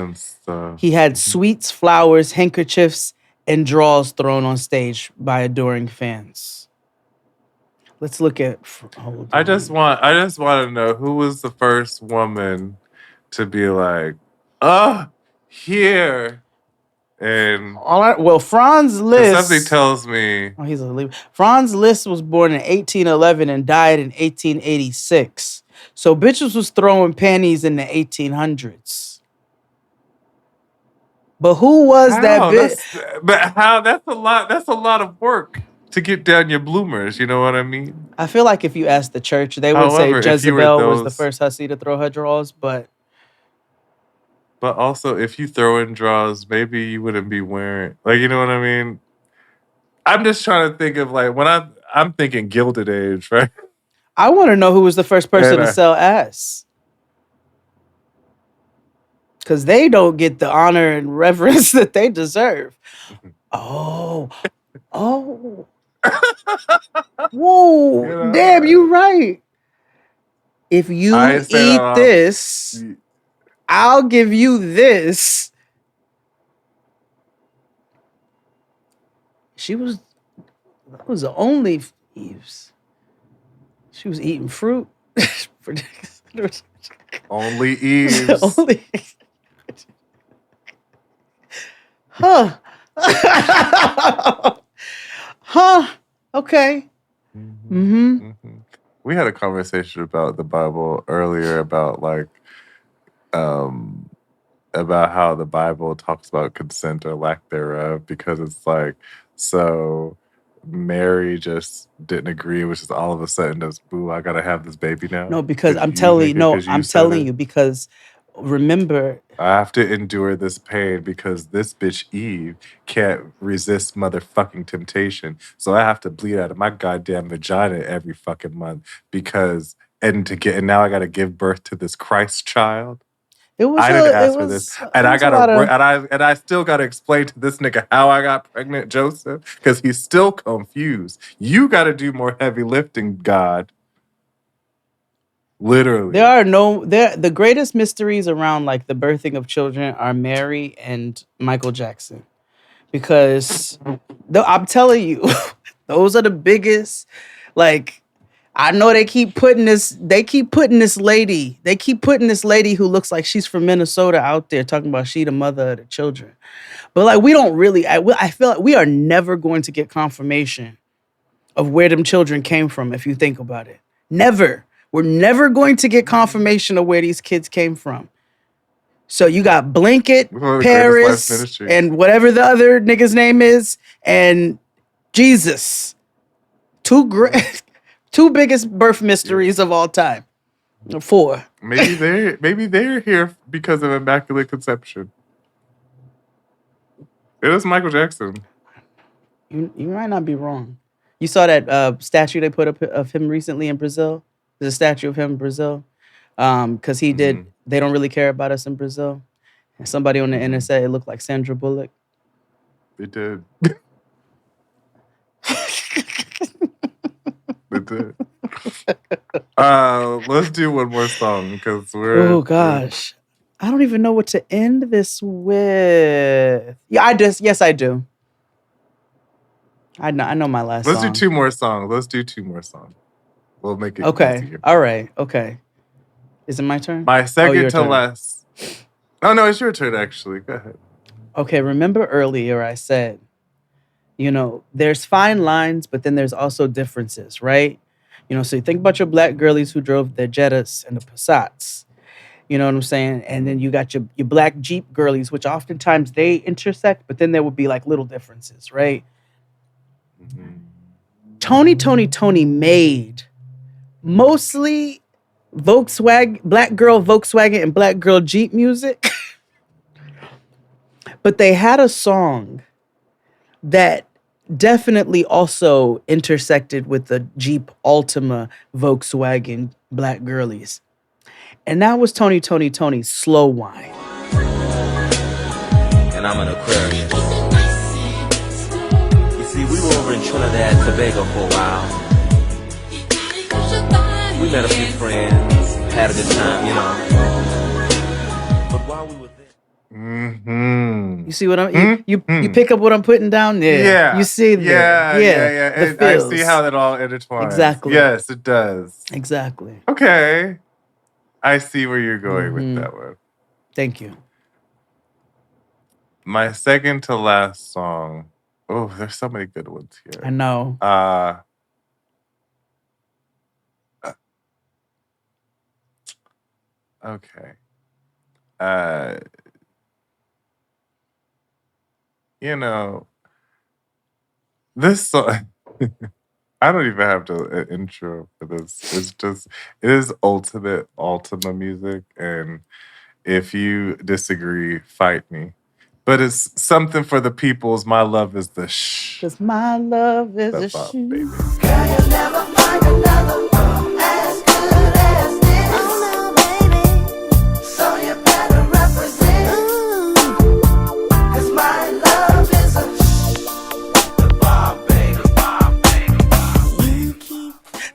he had sweets, flowers, handkerchiefs, and draws thrown on stage by adoring fans. Let's look at. I just want to know who was the first woman to be like, here. And all right, well, Franz Liszt. Something tells me. Oh, he's a leader. Franz Liszt was born in 1811 and died in 1886. So bitches was throwing panties in the 1800s. But who was that bitch? But how? That's a lot. That's a lot of work to get down your bloomers. You know what I mean? I feel like if you asked the church, they would say However, if you were Jezebel was the those, first hussy to throw her drawers, but but also if you throw in draws, maybe you wouldn't be wearing, like, you know what I mean? I'm just trying to think of like when I'm thinking Gilded Age, right? I want to know who was the first person to And sell ass. Because they don't get the honor and reverence that they deserve. Oh, oh, whoa, you know, damn, you right. If I you ain't say that eat off. this, I'll give you this. That was the only Eves. She was eating fruit. Only Eves. Only. Huh. Huh. Okay. Mm-hmm. We had a conversation about the Bible earlier about like about how the Bible talks about consent or lack thereof, because it's like, so Mary just didn't agree, which is all of a sudden does, boo, I gotta have this baby now No, because I'm you, telling you, nigga, no, because you I'm said telling it. you because remember, I have to endure this pain because this bitch Eve can't resist motherfucking temptation. So I have to bleed out of my goddamn vagina every fucking month because and now I gotta give birth to this Christ child. I didn't ask for this, and it I was a gotta lot of and I still gotta explain to this nigga how I got pregnant, Joseph, because he's still confused. You gotta do more heavy lifting, God. Literally. the greatest mysteries around like the birthing of children are Mary and Michael Jackson. Because I'm telling you, those are the biggest. Like, I know they keep putting this lady who looks like she's from Minnesota out there talking about she the mother of the children. But like, we don't really, I feel like we are never going to get confirmation of where them children came from if you think about it. Never. We're never going to get confirmation of where these kids came from. So you got Blanket, One of the greatest life Paris, ministries. and whatever the other nigga's name is, and Jesus. Two biggest birth mysteries of all time. 4. Maybe they're here because of Immaculate Conception. It was Michael Jackson. You might not be wrong. You saw that statue they put up of him recently in Brazil? There's a statue of him in Brazil. Because he did, they don't really care about us in Brazil. And somebody on the internet said it looked like Sandra Bullock. They did. They did. Let's do one more song because Oh gosh. I don't even know what to end this with. Yeah, yes, I do. I know my last Let's song. do 2 more songs. We'll make it okay. easier. All right. Okay. Is it my turn? My second your to turn. last. Oh no, it's your turn actually. Go ahead. Okay, remember earlier I said, there's fine lines, but then there's also differences, right? So you think about your black girlies who drove their Jettas and the Passats. You know what I'm saying? And then you got your black Jeep girlies, which oftentimes they intersect, but then there would be like little differences, right? Tony made mostly Volkswagen, black girl Volkswagen and black girl Jeep music. But they had a song that definitely also intersected with the Jeep Altima Volkswagen black girlies. And that was Tony's Slow Wine. And I'm an Aquarius. You see, we were over in Trinidad and Tobago for a while. We met a few friends, had a good time, But while we were there, You see what you pick up what I'm putting down there. Yeah. You see there. Yeah. The I feels. see how that all intertwines. Exactly. Yes, it does. Exactly. Okay. I see where you're going with that one. Thank you. My second to last song. Oh, there's so many good ones here. I know. Okay. This song. I don't even have an intro for this. It is ultimate Ultima music, and if you disagree, fight me. But it's something for the peoples. My love is the shh. Cause my love is The a bop, shoe. baby.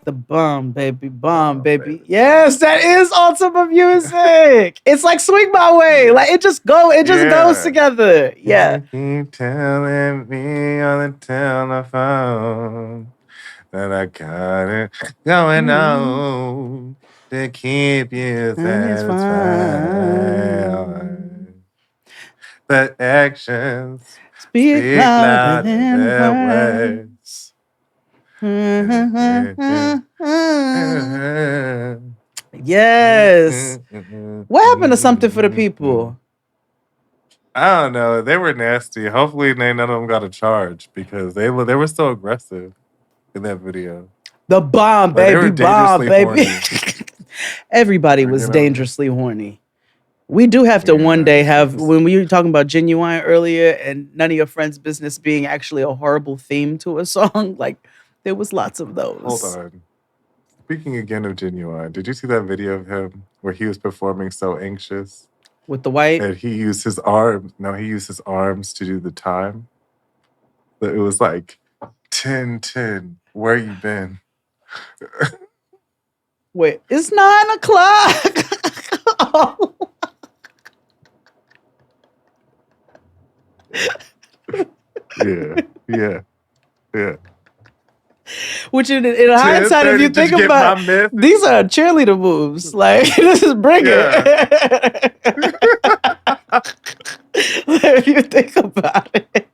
The bomb, baby. Yes, that is Ultima music. It's like Swing My Way. Like it just goes together. Yeah. Keep telling me on the telephone that I got it going on to keep you satisfied. But actions Speak speak louder louder than than words. words. Yes. What happened to something for the people? I don't know. They were nasty. Hopefully, none of them got a charge because they were so aggressive in that video. The bomb, Like, they were baby, bomb, dangerously baby. horny. Everybody was dangerously horny. We do have to one day have, when we were talking about Genuine earlier and none of your friends' business being actually a horrible theme to a song, like there was lots of those. Hold on. Speaking again of Genuine, did you see that video of him where he was performing so anxious? With the white? And he used his arms. No, he used his arms to do the time. But it was like 10:10. Where you been? Wait, it's 9 o'clock. Oh. Yeah. Which in hindsight, if you think about it, these are cheerleader moves. Like, this is bring it. If you think about it.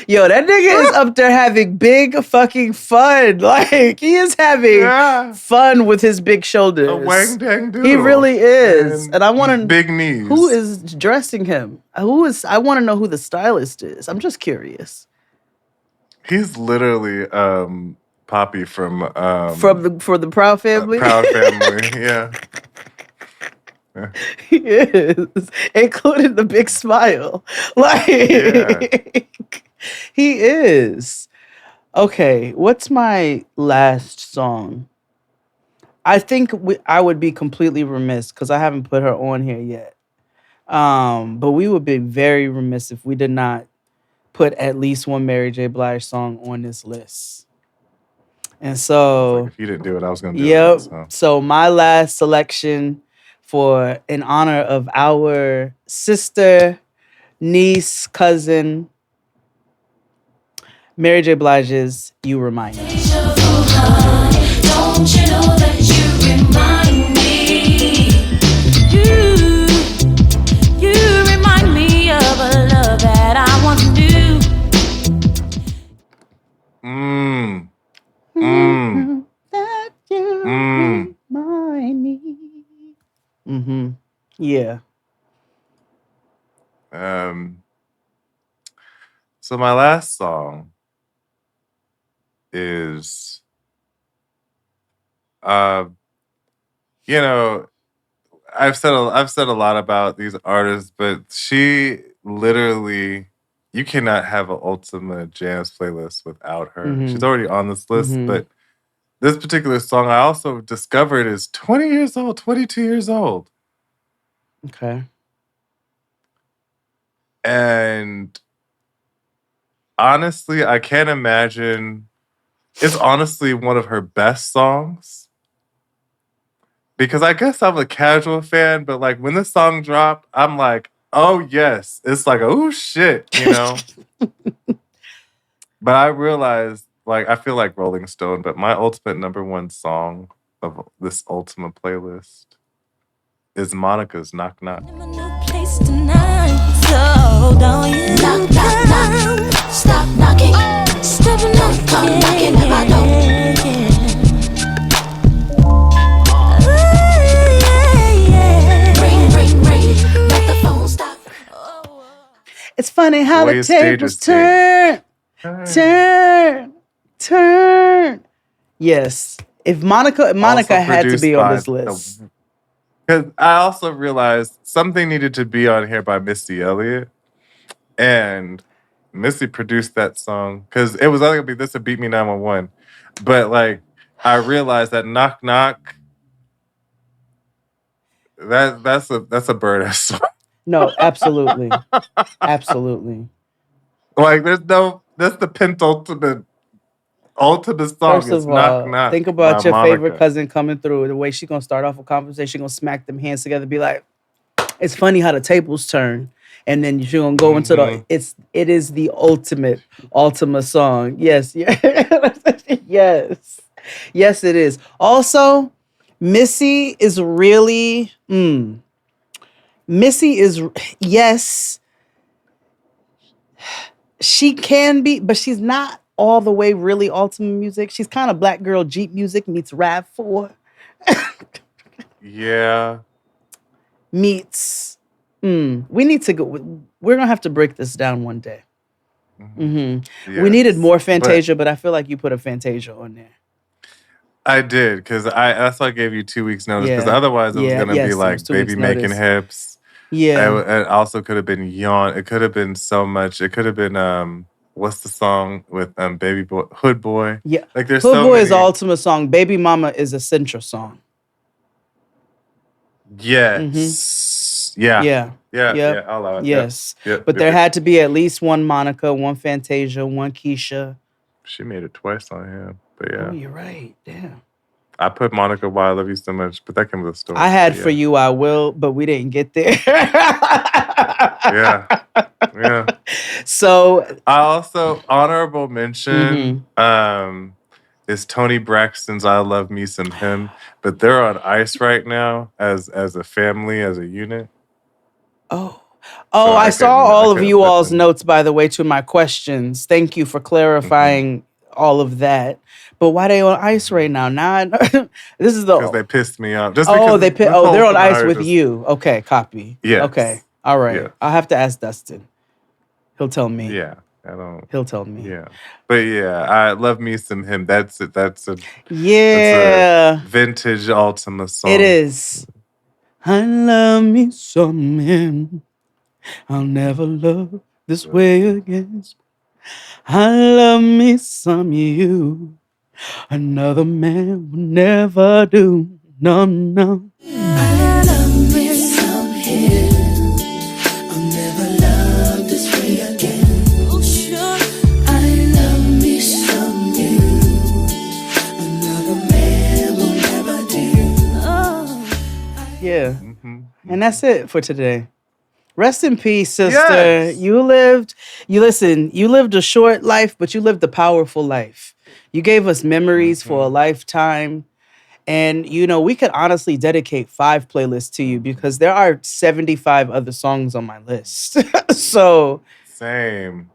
Yo, that nigga is up there having big fucking fun. Like, he is having fun with his big shoulders. A wang dang doodle. He really is. And I want to big knees. Who is dressing him? I want to know who the stylist is. I'm just curious. He's literally Poppy from for the Proud Family. Proud Family, yeah. He is, including the big smile. Like he is. Okay, what's my last song? I think I would be completely remiss because I haven't put her on here yet. But we would be very remiss if we did not put at least one Mary J. Blige song on this list. And so, if you didn't do it, I was going to do it. So my last selection in honor of our sister, niece, cousin, Mary J. Blige's "You Remind Me." Don't you know that you remind me? You remind me of a love that I once knew. That you remind me. Yeah. So my last song is, I've said a lot about these artists, but she literally, you cannot have an Ultima Jams playlist without her. Mhm. She's already on this list, Mhm. but this particular song I also discovered is 20 years old, 22 years old. Okay. And honestly, I can't imagine. It's honestly one of her best songs. Because I guess I'm a casual fan, but like when this song dropped, I'm like, oh yes. It's like, oh shit, But I realized, like, I feel like Rolling Stone, but my ultimate number one song of this Ultima playlist is Monica's Knock Knock. Place tonight, so don't you knock, knock, knock. Stop knocking, stop knocking, come knocking at my door. Ring, ring, ring, let the phone stop. It's funny how the tables turn. Turn. Yes. If Monica had to be on this list. Because I also realized something needed to be on here by Missy Elliott. And Missy produced that song. Because it was only going to be This Would Beat Me 911. But like, I realized that Knock Knock, that's a bird ass song. No, absolutely. Absolutely. Like, that's the penultimate song. First Is of Knock all, Knock think about by your favorite Monica. cousin coming through. The way she's gonna start off a conversation, she's gonna smack them hands together, be like, it's funny how the tables turn. And then you're gonna go into it is the ultimate song. Yes, yes. Yes, it is. Also, Missy is really Missy is, yes, she can be, but she's not all the way really ultimate music. She's kind of Black Girl Jeep music meets RAV4. Yeah. Meets, we need to go, we're going to have to break this down one day. Yes, we needed more Fantasia, but I feel like you put a Fantasia on there. I did, because that's why I gave you 2 weeks notice, because Yeah. otherwise it was Yeah, going to yes, be it like was 2 Baby weeks Making notice. Hips. Yeah. It also could have been Yawn. It could have been so much. It could have been, what's the song with Baby Boy, Hood Boy? Yeah. Like there's Hood so Boy many. is the ultimate song. Baby Mama is a Central song. Yes. Yeah. Yeah. Yeah. Yep. Yeah. I'll allow it. Yes. Yep. But there had to be at least one Monica, one Fantasia, one Keisha. She made it twice on him. But yeah. Oh, you're right. Damn. I put Monica, Why I Love You So Much, but that came with a story. I had but For You, I Will, but we didn't get there. Yeah. Yeah. So I also honorable mention is Tony Braxton's I Love Me Some Him, but they're on ice right now as a family, as a unit. Oh, So I saw all of couldn't you put all's them. notes, by the way, to my questions. Thank you for clarifying all of that. But why they on ice right now? Now I know. This is Because they pissed me off. Just Oh, because they're this on whole ice scenario with just- you. Okay, copy. Yes. Okay. All right. Yes. I'll have to ask Dustin. He'll tell me. Yeah. I don't. He'll tell me. Yeah. But yeah, I Love Me Some Him. That's it. That's a vintage Ultima song. It is. I love me some him. I'll never love this way again. I love me some you. Another man will never do. No, no. I love me some him. I'll never love this way again. Oh, sure. I love me some you. Another man will never do. Oh. Yeah. And that's it for today. Rest in peace, sister. Yes. You lived a short life, but you lived a powerful life. You gave us memories for a lifetime. And, we could honestly dedicate 5 playlists to you because there are 75 other songs on my list. So. Same.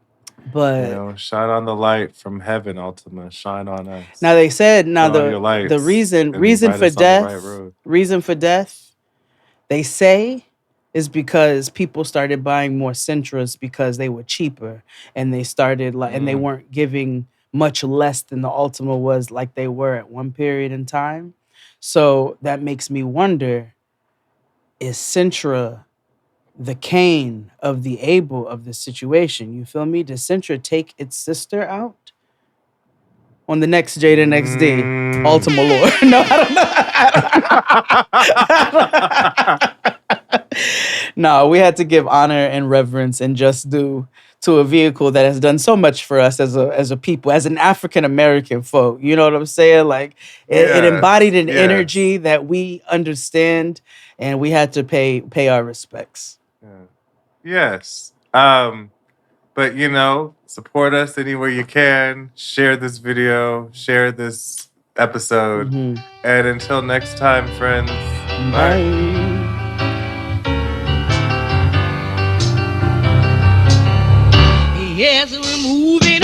But. Shine on the light from heaven, Ultima. Shine on us. Now they said, Shine on your lights the reason and for guide us on the death, right road. reason for death, they say is because people started buying more Centras because they were cheaper and they started and they weren't giving much less than the Ultima was like they were at one period in time. So that makes me wonder, is Centra the Cain of the Abel of the situation? You feel me? Does Centra take its sister out? On the next Jada XD, Ultima Lore. No, I don't know. No, we had to give honor and reverence and just due to a vehicle that has done so much for us as a people, as an African American folk. You know what I'm saying? Like it embodied an energy that we understand, and we had to pay our respects. Yes. But support us anywhere you can. Share this video. Share this episode. And until next time, friends. Bye. Yes, we're moving